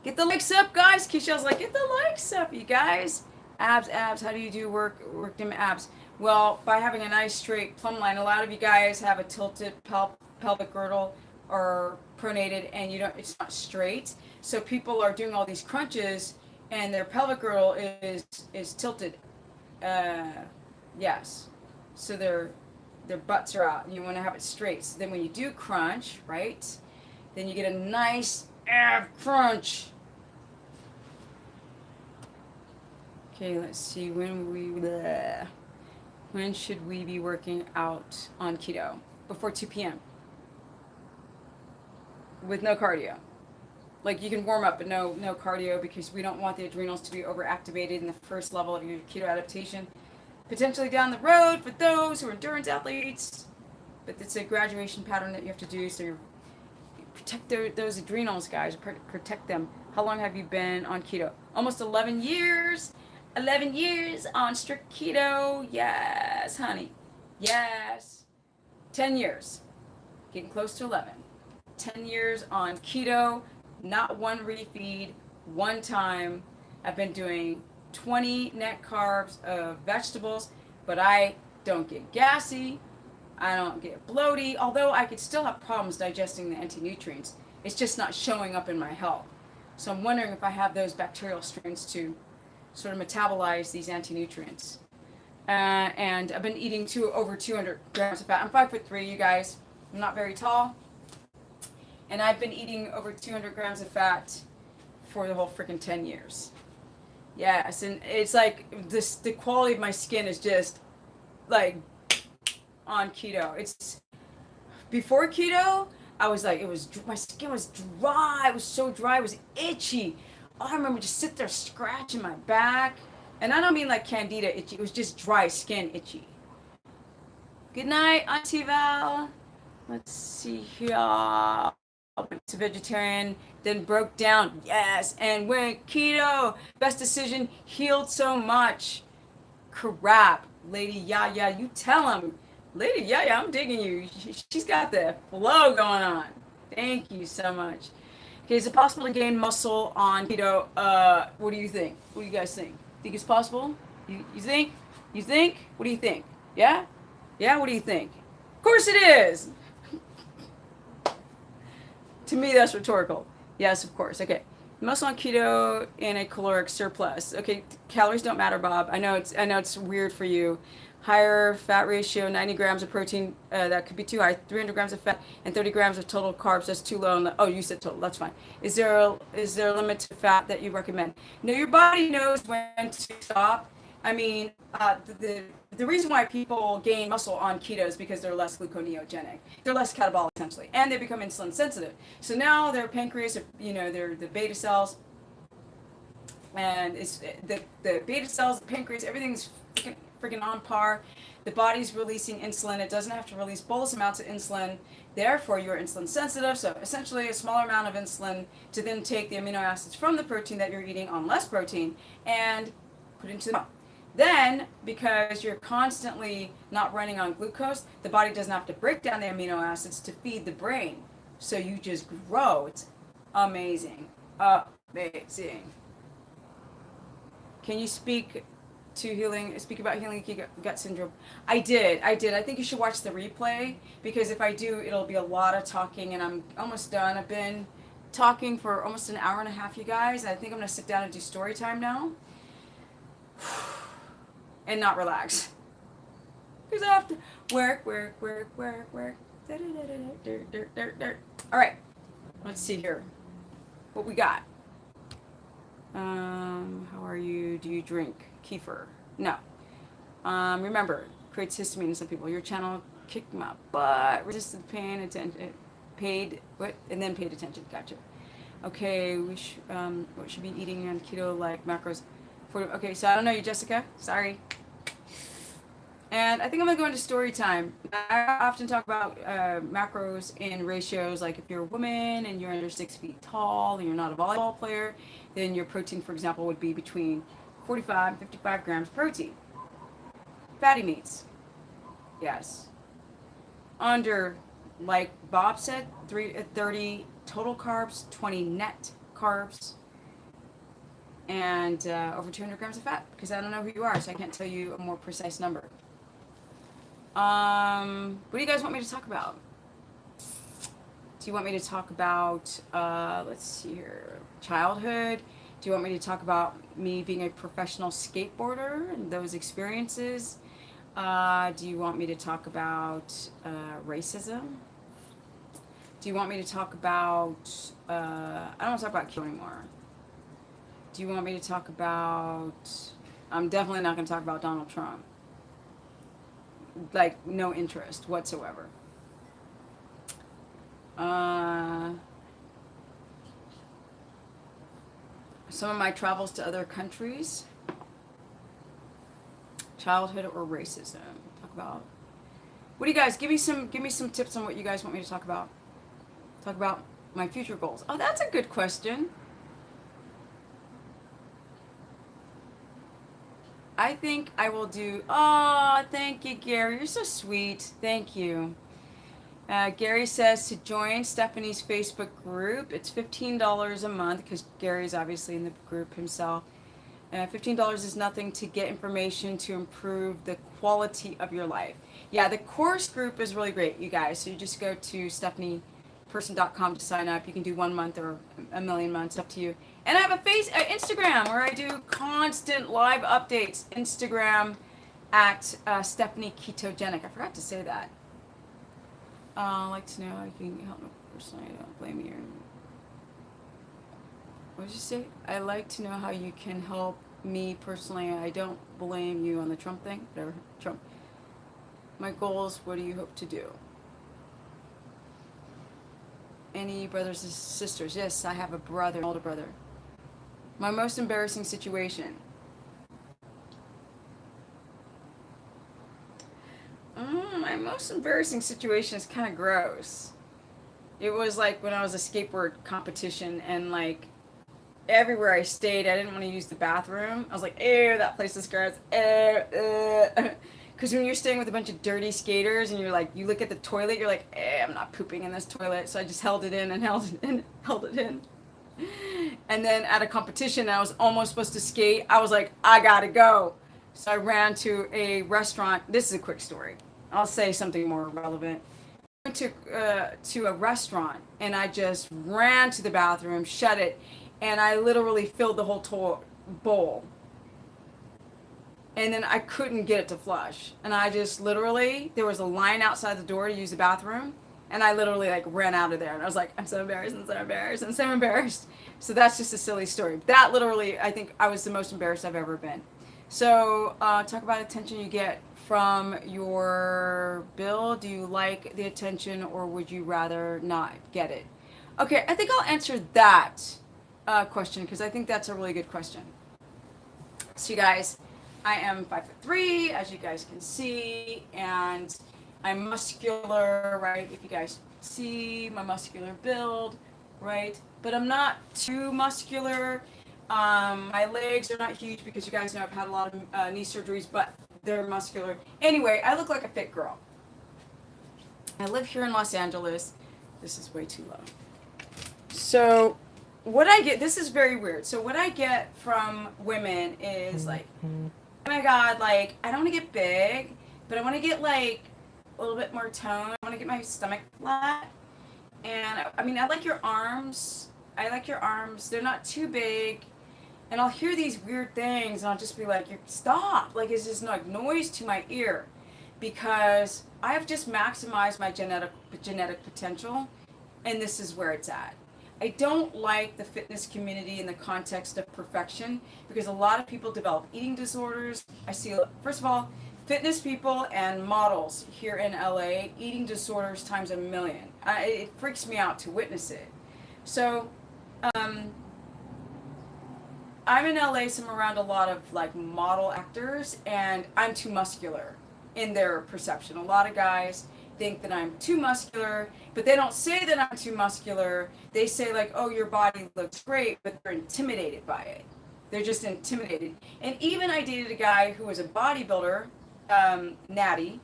Get the likes up, guys. Keisha's like, get the likes up, you guys. Abs. How do you do work them abs? Well, by having a nice straight plumb line. A lot of you guys have a tilted pelvic girdle or pronated, and it's not straight. So people are doing all these crunches, and their pelvic girdle is tilted. Yes. So their butts are out, and you want to have it straight. So then when you do crunch, right, then you get a nice ab crunch. Okay, let's see, When should we be working out on keto? Before 2 p.m. with no cardio. Like you can warm up, but no cardio because we don't want the adrenals to be overactivated in the first level of your keto adaptation. Potentially down the road for those who are endurance athletes, but it's a graduation pattern that you have to do. So you protect those adrenals, guys. Protect them. How long have you been on keto? Almost 11 years. 11 years on strict keto. Yes, honey. Yes. 10 years. Getting close to 11. 10 years on keto. Not one refeed, one time. I've been doing 20 net carbs of vegetables, but I don't get gassy. I don't get bloaty, although I could still have problems digesting the anti-nutrients. It's just not showing up in my health. So I'm wondering if I have those bacterial strains to sort of metabolize these anti-nutrients. And I've been eating over 200 grams of fat. I'm 5'3", you guys. I'm not very tall. And I've been eating over 200 grams of fat for the whole freaking 10 years. Yes, and it's like the quality of my skin is just like on keto. It's before keto, I was like, my skin was dry. It was so dry. It was itchy. Oh, I remember just sit there scratching my back. And I don't mean like candida itchy. It was just dry skin itchy. Good night, Auntie Val. Let's see here. To vegetarian, then broke down. Yes, and went keto. Best decision, healed so much. Crap, Lady Yaya, you tell him. Lady Yaya, I'm digging you. She's got the flow going on. Thank you so much. Okay, is it possible to gain muscle on keto? What do you think? What do you guys think? Think it's possible? You think? You think? What do you think? Yeah? Yeah, what do you think? Of course it is! To me, that's rhetorical. Yes, of course. Okay. Muscle on keto in a caloric surplus. Okay, calories don't matter, Bob. I know it's weird for you. Higher fat ratio, 90 grams of protein, that could be too high. 300 grams of fat and 30 grams of total carbs, that's too low. Oh, you said total, that's fine. Is there a limit to fat that you recommend? No, your body knows when to stop. I mean, the reason why people gain muscle on keto is because they're less gluconeogenic. They're less catabolic, essentially, and they become insulin sensitive. So now their pancreas, their the beta cells, and it's the beta cells, the pancreas, everything's freaking on par. The body's releasing insulin. It doesn't have to release bolus amounts of insulin. Therefore, you're insulin sensitive. So essentially, a smaller amount of insulin to then take the amino acids from the protein that you're eating on less protein and put into the mouth. Then, because you're constantly not running on glucose, the body doesn't have to break down the amino acids to feed the brain. So you just grow. It's amazing. Amazing. Can you speak about healing gut syndrome? I did. I think you should watch the replay, because if I do, it'll be a lot of talking, and I'm almost done. I've been talking for almost an hour and a half, you guys. I think I'm going to sit down and do story time now. And not relax. Because I have to work. All right. Let's see here. What we got? How are you? Do you drink kefir? No. Remember, creates histamine in some people. Your channel kicked my butt. Resisted pain, paid attention. Gotcha. Okay, what should be eating on keto like macros? Okay, so I don't know you, Jessica. Sorry. And I think I'm going to go into story time. I often talk about macros and ratios, like if you're a woman and you're under 6 feet tall and you're not a volleyball player, then your protein, for example, would be between 45 and 55 grams of protein. Fatty meats. Yes. Under, like Bob said, 30 total carbs, 20 net carbs, and over 200 grams of fat, because I don't know who you are, so I can't tell you a more precise number. What do you guys want me to talk about? Do you want me to talk about, let's see here, childhood? Do you want me to talk about me being a professional skateboarder and those experiences? Do you want me to talk about racism? Do you want me to talk about, I don't want to talk about Keto anymore. Do you want me to talk about, I'm definitely not going to talk about Donald Trump. like no interest whatsoever. Some of my travels to other countries, childhood or racism. Talk about. What do you guys give me some tips on what you guys want me to talk about? Talk about my future goals. Oh, that's a good question. I think I will do. Oh, thank you, Gary. You're so sweet. Thank you. Gary says to join Stephanie's Facebook group. It's $15 a month because Gary's obviously in the group himself. $15 is nothing to get information to improve the quality of your life. Yeah, the course group is really great, you guys. So you just go to stephanieperson.com to sign up. You can do 1 month or a million months, up to you. And I have a Instagram where I do constant live updates. Instagram at Stephanie Ketogenic. I forgot to say that. I'd like to know how you can help me personally. I don't blame you. What did you say? I like to know how you can help me personally. I don't blame you on the Trump thing. Whatever. Trump. My goals, what do you hope to do? Any brothers and sisters? Yes, I have a brother, an older brother. My most embarrassing situation. My most embarrassing situation is kind of gross. It was like when I was a skateboard competition and like everywhere I stayed, I didn't want to use the bathroom. I was like, ew, that place is gross. Because when you're staying with a bunch of dirty skaters and you're like, you look at the toilet, you're like, I'm not pooping in this toilet. So I just held it in and held it in, held it in. And then at a competition, I was almost supposed to skate. I was like, I gotta go. So I ran to a restaurant. This is a quick story. I'll say something more relevant. I went to a restaurant and I just ran to the bathroom, shut it, and I literally filled the whole bowl. And then I couldn't get it to flush. And I just literally, there was a line outside the door to use the bathroom. And I literally like ran out of there. And I was like, I'm so embarrassed, I'm so embarrassed, I'm so embarrassed. So that's just a silly story. That literally, I think I was the most embarrassed I've ever been. So talk about attention you get from your bill. Do you like the attention or would you rather not get it? Okay, I think I'll answer that question because I think that's a really good question. So you guys, I am 5'3", as you guys can see, and I'm muscular, right? If you guys see my muscular build, right? But I'm not too muscular. My legs are not huge because you guys know I've had a lot of knee surgeries, but they're muscular. Anyway, I look like a fit girl. I live here in Los Angeles. This is way too low. So what I get, this is very weird. So what I get from women is like, oh my God, like, I don't want to get big, but I want to get like a little bit more tone. I want to get my stomach flat. And I mean, I like your arms. I like your arms. They're not too big. And I'll hear these weird things and I'll just be like, stop. Like, it's just like noise to my ear because I have just maximized my genetic potential. And this is where it's at. I don't like the fitness community in the context of perfection because a lot of people develop eating disorders. I see, first of all, fitness people and models here in LA, eating disorders times a million. It freaks me out to witness it. So, I'm in LA, so I'm around a lot of like model actors, and I'm too muscular in their perception. A lot of guys think that I'm too muscular, but they don't say that I'm too muscular. They say like, oh, your body looks great, but they're intimidated by it. They're just intimidated. And even I dated a guy who was a bodybuilder, Natty.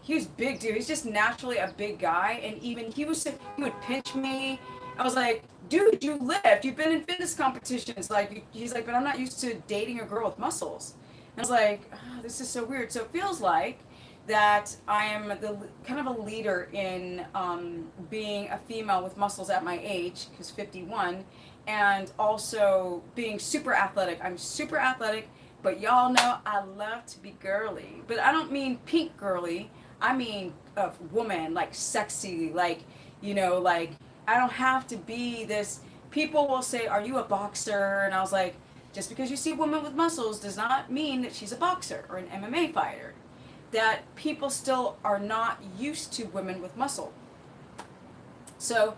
He was big dude. He's just naturally a big guy, and even he would pinch me. I was like, dude, you lift. You've been in fitness competitions. Like, he's like, but I'm not used to dating a girl with muscles. And I was like, oh, this is so weird. So it feels like that I am the kind of a leader in being a female with muscles at my age, because 51, and also being super athletic. I'm super athletic, but y'all know I love to be girly. But I don't mean pink girly. I mean a woman, like sexy, like, you know, like, I don't have to be this. People will say, are you a boxer? And I was like, just because you see a woman with muscles does not mean that she's a boxer or an MMA fighter. that people still are not used to women with muscle. So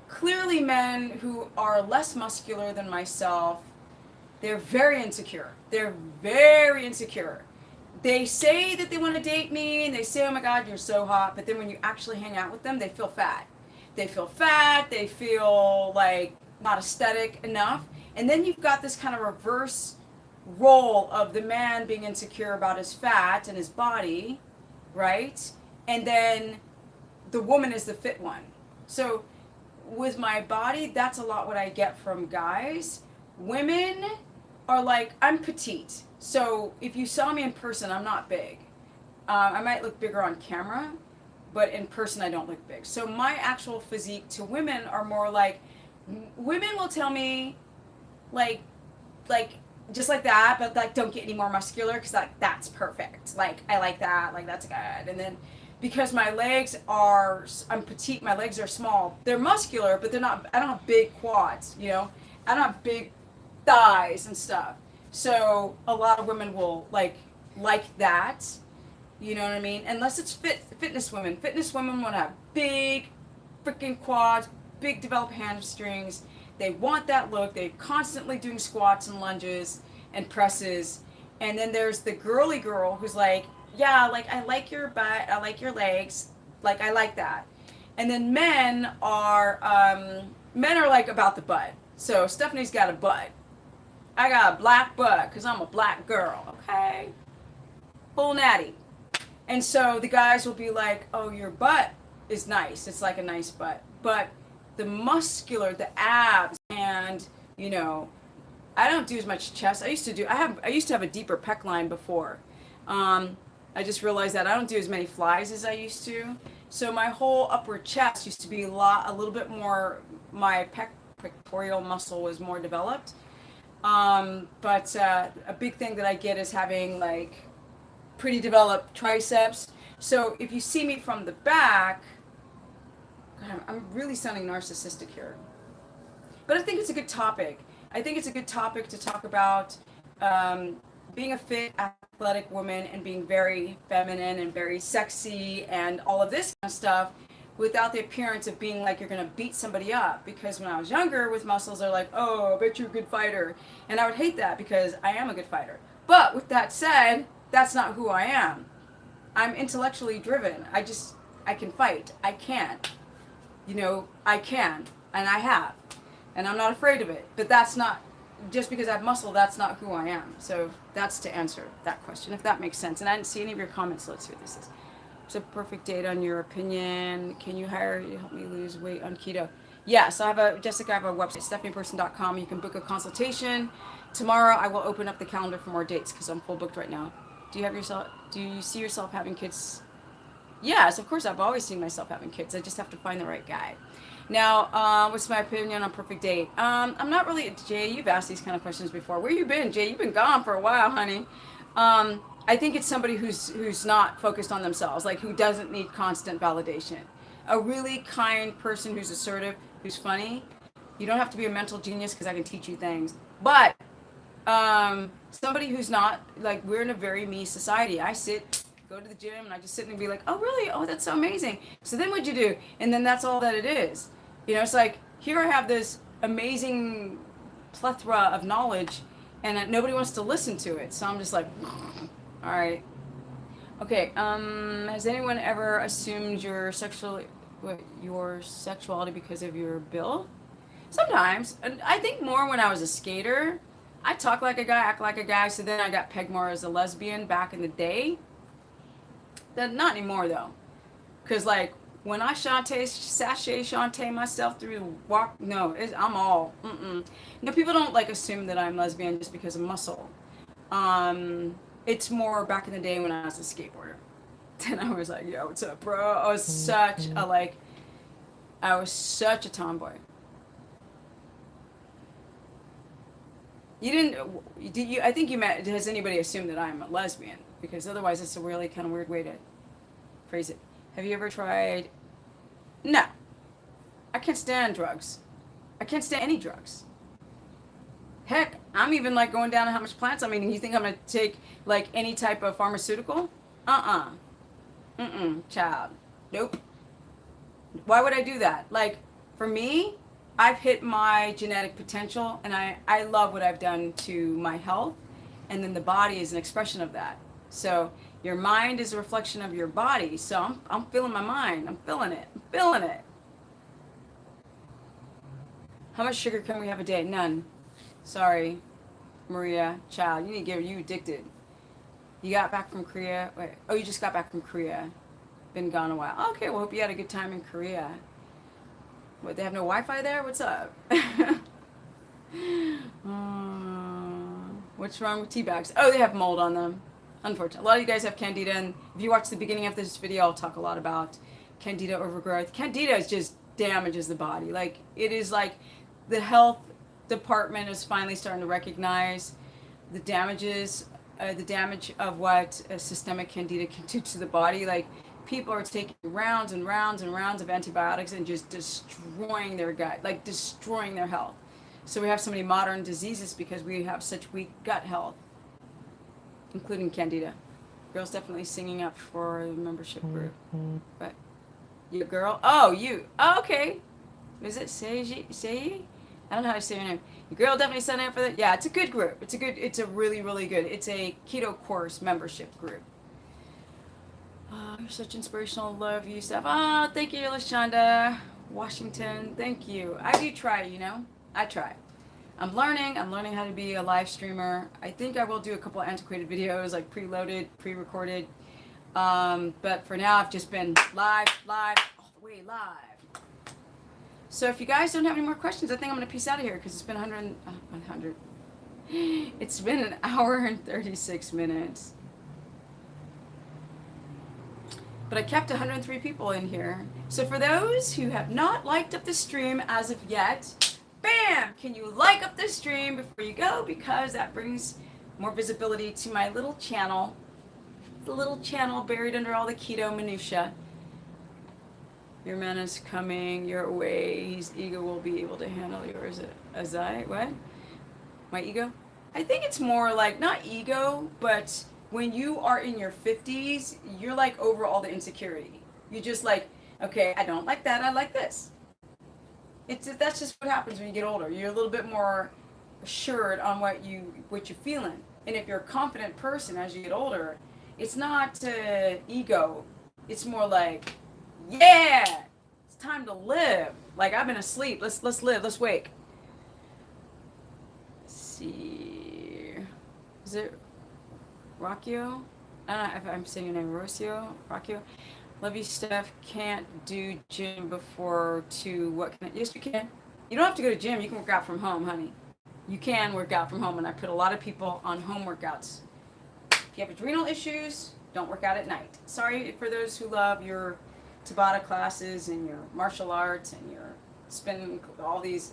clearly men who are less muscular than myself, they're very insecure. They're very insecure. They say that they want to date me and they say, oh my God, you're so hot. But then when you actually hang out with them, they feel fat. They feel fat. They feel like not aesthetic enough. And then you've got this kind of reverse role of the man being insecure about his fat and his body, right? And then the woman is the fit one. So with my body, that's a lot what I get from guys. Women are like, I'm petite. So if you saw me in person, I'm not big. I might look bigger on camera, but in person I don't look big. So my actual physique to women are more like, women will tell me like just like that, but like don't get any more muscular because like that's perfect. Like I like that, like that's good. And then because my legs are, I'm petite, my legs are small. They're muscular, but they're not. I don't have big quads, you know. I don't have big thighs and stuff. So a lot of women will like that, you know what I mean? Unless it's fitness women. Fitness women want to have big freaking quads, big developed hamstrings. They want that look. They're constantly doing squats and lunges and presses. And then there's the girly girl who's like, yeah, like I like your butt, I like your legs, like I like that. And then men are like about the butt. So Stephanie's got a butt. I got a black butt because I'm a black girl, okay? Full natty. And so the guys will be like, oh, your butt is nice. It's like a nice butt. But the muscular, the abs, and, you know, I don't do as much chest. I used to have a deeper pec line before. I just realized that I don't do as many flies as I used to. So my whole upper chest used to be a little bit more, my pectoral muscle was more developed. But a big thing that I get is having like pretty developed triceps. So if you see me from the back, God, I'm really sounding narcissistic here. But I think it's a good topic. I think it's a good topic to talk about being a fit, athletic woman and being very feminine and very sexy and all of this kind of stuff without the appearance of being like you're going to beat somebody up. Because when I was younger with muscles, they're like, oh, I bet you're a good fighter. And I would hate that because I am a good fighter. But with that said, that's not who I am. I'm intellectually driven. I can fight. I can. You know, I can. And I have. And I'm not afraid of it. But that's not, just because I have muscle, that's not who I am. So that's to answer that question, if that makes sense. And I didn't see any of your comments. So let's see what this is. It's a perfect date on your opinion. Can you hire to help me lose weight on keto? Yes, I have a website, stephanieperson.com. You can book a consultation. Tomorrow I will open up the calendar for more dates because I'm full booked right now. Do you see yourself having kids? Yes, of course. I've always seen myself having kids. I just have to find the right guy. Now, what's my opinion on perfect date? I'm not really, Jay, you've asked these kind of questions before. Where you been, Jay? You've been gone for a while, honey. I think it's somebody who's not focused on themselves, like who doesn't need constant validation. A really kind person who's assertive, who's funny. You don't have to be a mental genius because I can teach you things. But somebody who's not, like, we're in a very me society. Go to the gym and I just sit and be like, oh really? Oh, that's so amazing. So then what'd you do? And then that's all that it is. You know, it's like, here I have this amazing plethora of knowledge and nobody wants to listen to it. So I'm just like, all right. Okay, has anyone ever assumed your sexuality because of your build? Sometimes. I think more when I was a skater. I talk like a guy, act like a guy, so then I got pegged more as a lesbian back in the day. Not anymore though. Cause like when I shantae myself through the walk, no, I'm all, No, people don't like assume that I'm lesbian just because of muscle. It's more back in the day when I was a skateboarder. Then I was like, yo, what's up, bro? I was such a tomboy. I think you meant, has anybody assumed that I'm a lesbian? Because otherwise it's a really kind of weird way to phrase it. Have you ever tried? No. I can't stand drugs. I can't stand any drugs. Heck, I'm even like going down to how much plants I'm eating. You think I'm going to take like any type of pharmaceutical? Uh-uh. Mm-mm, child. Nope. Why would I do that? Like, for me, I've hit my genetic potential, and I love what I've done to my health, and then the body is an expression of that. So your mind is a reflection of your body. So I'm feeling my mind. I'm feeling it. I'm feeling it. How much sugar can we have a day? None. Sorry, Maria. Child, you need to get you addicted. You got back from Korea? Wait. Oh, you just got back from Korea. Been gone a while. Okay, well, hope you had a good time in Korea. What, they have no Wi-Fi there? What's up? What's wrong with tea bags? Oh, they have mold on them. Unfortunately. A lot of you guys have candida, and if you watch the beginning of this video, I'll talk a lot about candida overgrowth. Candida is just damages the body. Like, it is like the health department is finally starting to recognize the damages, the damage of what a systemic candida can do to the body. Like, people are taking rounds and rounds and rounds of antibiotics and just destroying their gut, like destroying their health. So we have so many modern diseases because we have such weak gut health, including candida. Girls definitely singing up for the membership group. But you girl, oh you, oh, okay. Is it Seiji? I don't know how to say your name. Your girl definitely signed up for that. Yeah, it's a good group. It's a really, really good. It's a keto course membership group. Oh, you're such inspirational. Love you, stuff. Oh, thank you, Lashonda. Washington, thank you. I do try, you know. I try. I'm learning how to be a live streamer. I think I will do a couple of antiquated videos, like preloaded, pre-recorded. But for now, I've just been live, all the way live. So if you guys don't have any more questions, I think I'm going to peace out of here because it's been 100. It's been an hour and 36 minutes. But I kept 103 people in here. So for those who have not liked up the stream as of yet, bam! Can you like up the stream before you go? Because that brings more visibility to my little channel. The little channel buried under all the keto minutia. Your man is coming your way. His ego will be able to handle yours as what? My ego? I think it's more like, not ego, but when you are in your 50s, you're like over all the insecurity. You're just like, okay, I don't like that, I like this. That's just what happens when you get older. You're a little bit more assured on what you're feeling. And if you're a confident person as you get older, it's not ego. It's more like, yeah, it's time to live. Like, I've been asleep. Let's live. Let's wake. Let's see. Is it Rockio? I don't know if I'm saying your name. Rockio? Love you, Steph. Can't do gym before 2. What can I? Yes, you can. You don't have to go to gym. You can work out from home, honey. You can work out from home, and I put a lot of people on home workouts. If you have adrenal issues, don't work out at night. Sorry for those who love your Tabata classes and your martial arts and your spin, all these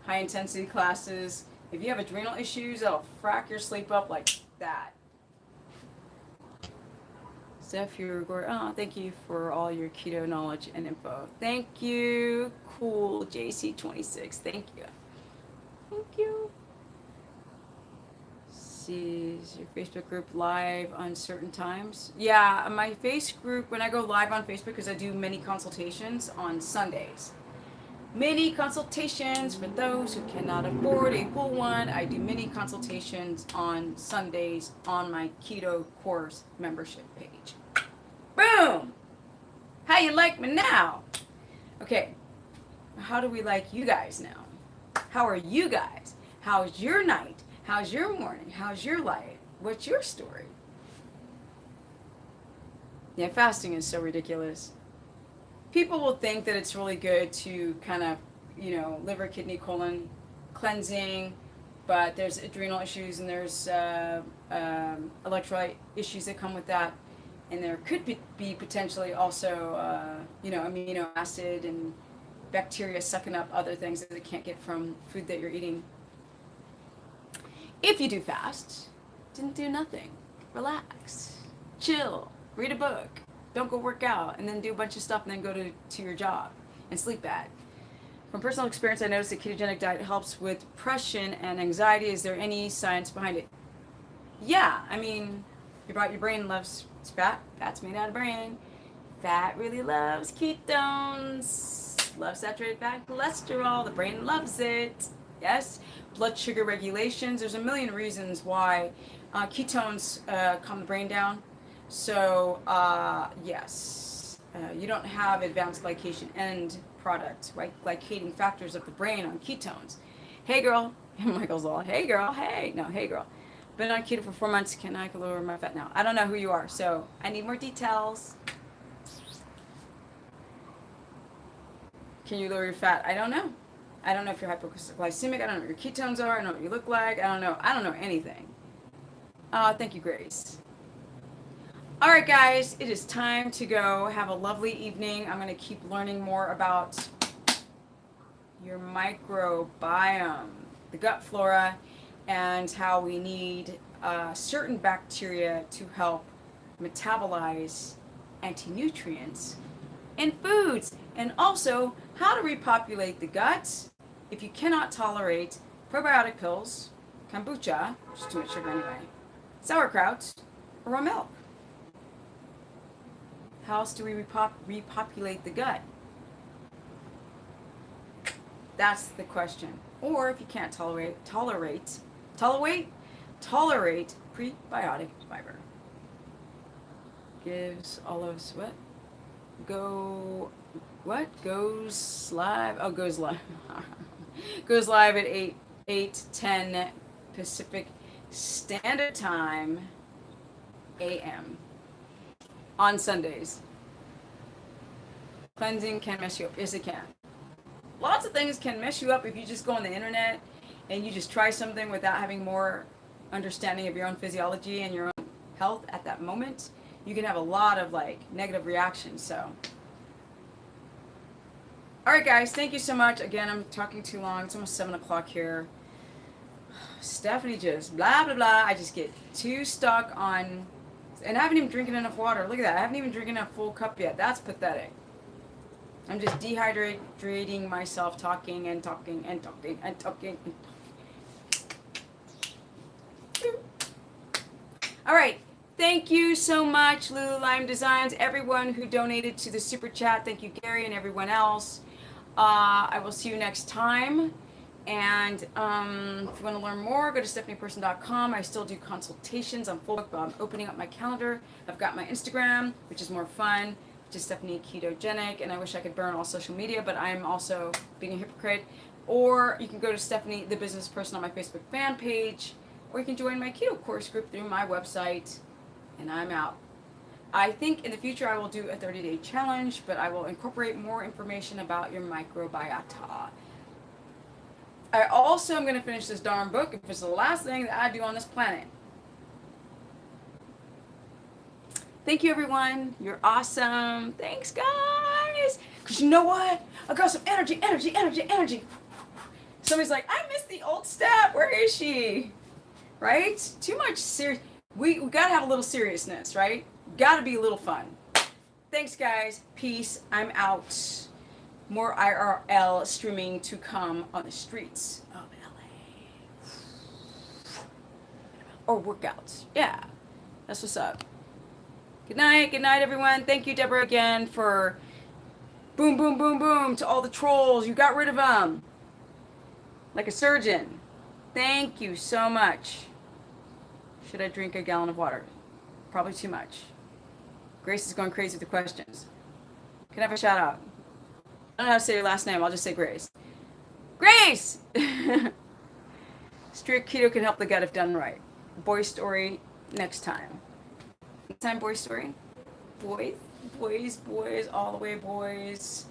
high intensity classes. If you have adrenal issues, that'll frack your sleep up like that. Steph, thank you for all your keto knowledge and info. Thank you. Cool, JC26. Thank you. Thank you. See, is your Facebook group live on certain times? Yeah, my face group, when I go live on Facebook, because I do mini consultations on Sundays. Mini consultations for those who cannot afford a full one. I do mini consultations on Sundays on my keto course membership page. Boom! How you like me now? Okay, how do we like you guys now? How are you guys? How's your night? How's your morning? How's your life? What's your story? Yeah, fasting is so ridiculous. People will think that it's really good to kind of, liver, kidney, colon cleansing, but there's adrenal issues and there's electrolyte issues that come with that. And there could be potentially also, amino acid and bacteria sucking up other things that they can't get from food that you're eating. If you do fast, didn't do nothing. Relax, chill, read a book, don't go work out, and then do a bunch of stuff and then go to your job and sleep bad. From personal experience, I noticed that ketogenic diet helps with depression and anxiety. Is there any science behind it? Yeah, I mean, your brain loves It's fat. Fat's made out of brain. Fat really loves ketones. Loves saturated fat, cholesterol. The brain loves it. Yes. Blood sugar regulations. There's a million reasons why ketones calm the brain down. So, yes. You don't have advanced glycation end products, right? Glycating factors of the brain on ketones. Hey, girl. Michael's all, hey, girl. Hey. No, hey, girl. Been on keto for 4 months. Can I lower my fat now? I don't know who you are, so I need more details. Can you lower your fat? I don't know. I don't know if you're hypoglycemic. I don't know what your ketones are. I don't know what you look like. I don't know. I don't know anything. Thank you, Grace. All right, guys, it is time to go. Have a lovely evening. I'm going to keep learning more about your microbiome, the gut flora, and how we need certain bacteria to help metabolize anti-nutrients in foods, and also how to repopulate the gut if you cannot tolerate probiotic pills, kombucha, which is too much sugar anyway, sauerkraut, or raw milk. How else do we repopulate the gut? That's the question. Or if you can't tolerate prebiotic fiber. Gives all of us what? Goes live. Oh, goes live. Goes live at 8:10 Pacific Standard Time AM on Sundays. Cleansing can mess you up. Yes, it can. Lots of things can mess you up if you just go on the internet and you just try something without having more understanding of your own physiology and your own health at that moment. You can have a lot of negative reactions. So, all right, guys, thank you so much. Again, I'm talking too long. It's almost 7 o'clock here. Stephanie just blah blah blah. I just get too stuck on, and I haven't even drinking enough water. Look at that. I haven't even drinking a full cup yet. That's pathetic. I'm just dehydrating myself, talking and talking and talking and talking and talking. All right. Thank you so much, Lulu Lime Designs, everyone who donated to the Super Chat. Thank you, Gary, and everyone else. I will see you next time. And if you want to learn more, go to stephanieperson.com. I still do consultations. I'm full book, but I'm opening up my calendar. I've got my Instagram, which is more fun, which is Stephanie Ketogenic, and I wish I could burn all social media, but I'm also being a hypocrite. Or you can go to Stephanie, the Business Person, on my Facebook fan page, or you can join my keto course group through my website, and I'm out. I think in the future I will do a 30-day challenge, but I will incorporate more information about your microbiota. I also am going to finish this darn book if it's the last thing that I do on this planet. Thank you, everyone. You're awesome. Thanks, guys. Because you know what? I got some energy. Somebody's like, I miss the old Steph. Where is she? Right? Too much serious. We got to have a little seriousness, right? Got to be a little fun. Thanks, guys. Peace. I'm out. More IRL streaming to come on the streets of LA. Or workouts. Yeah. That's what's up. Good night, everyone. Thank you, Deborah, again, for boom, boom, boom, boom to all the trolls. You got rid of them like a surgeon. Thank you so much. Should I drink a gallon of water? Probably too much. Grace is going crazy with the questions. Can I have a shout out? I don't know how to say your last name. I'll just say Grace. Grace! Strict keto can help the gut if done right. Boy story next time. Next time, boy story. Boys, all the way boys.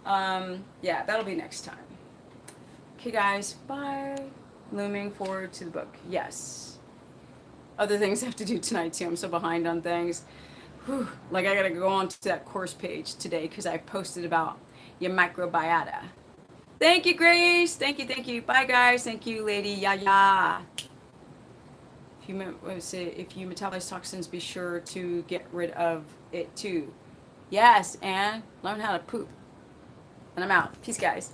Yeah, that'll be next time. Okay, guys, bye. Looming forward to the book. Yes. Other things I have to do tonight, too. I'm so behind on things. Whew. Like, I got to go on to that course page today because I posted about your microbiota. Thank you, Grace. Thank you. Bye, guys. Thank you, Lady Yaya. If you metabolize toxins, be sure to get rid of it too. Yes, and learn how to poop. And I'm out. Peace, guys.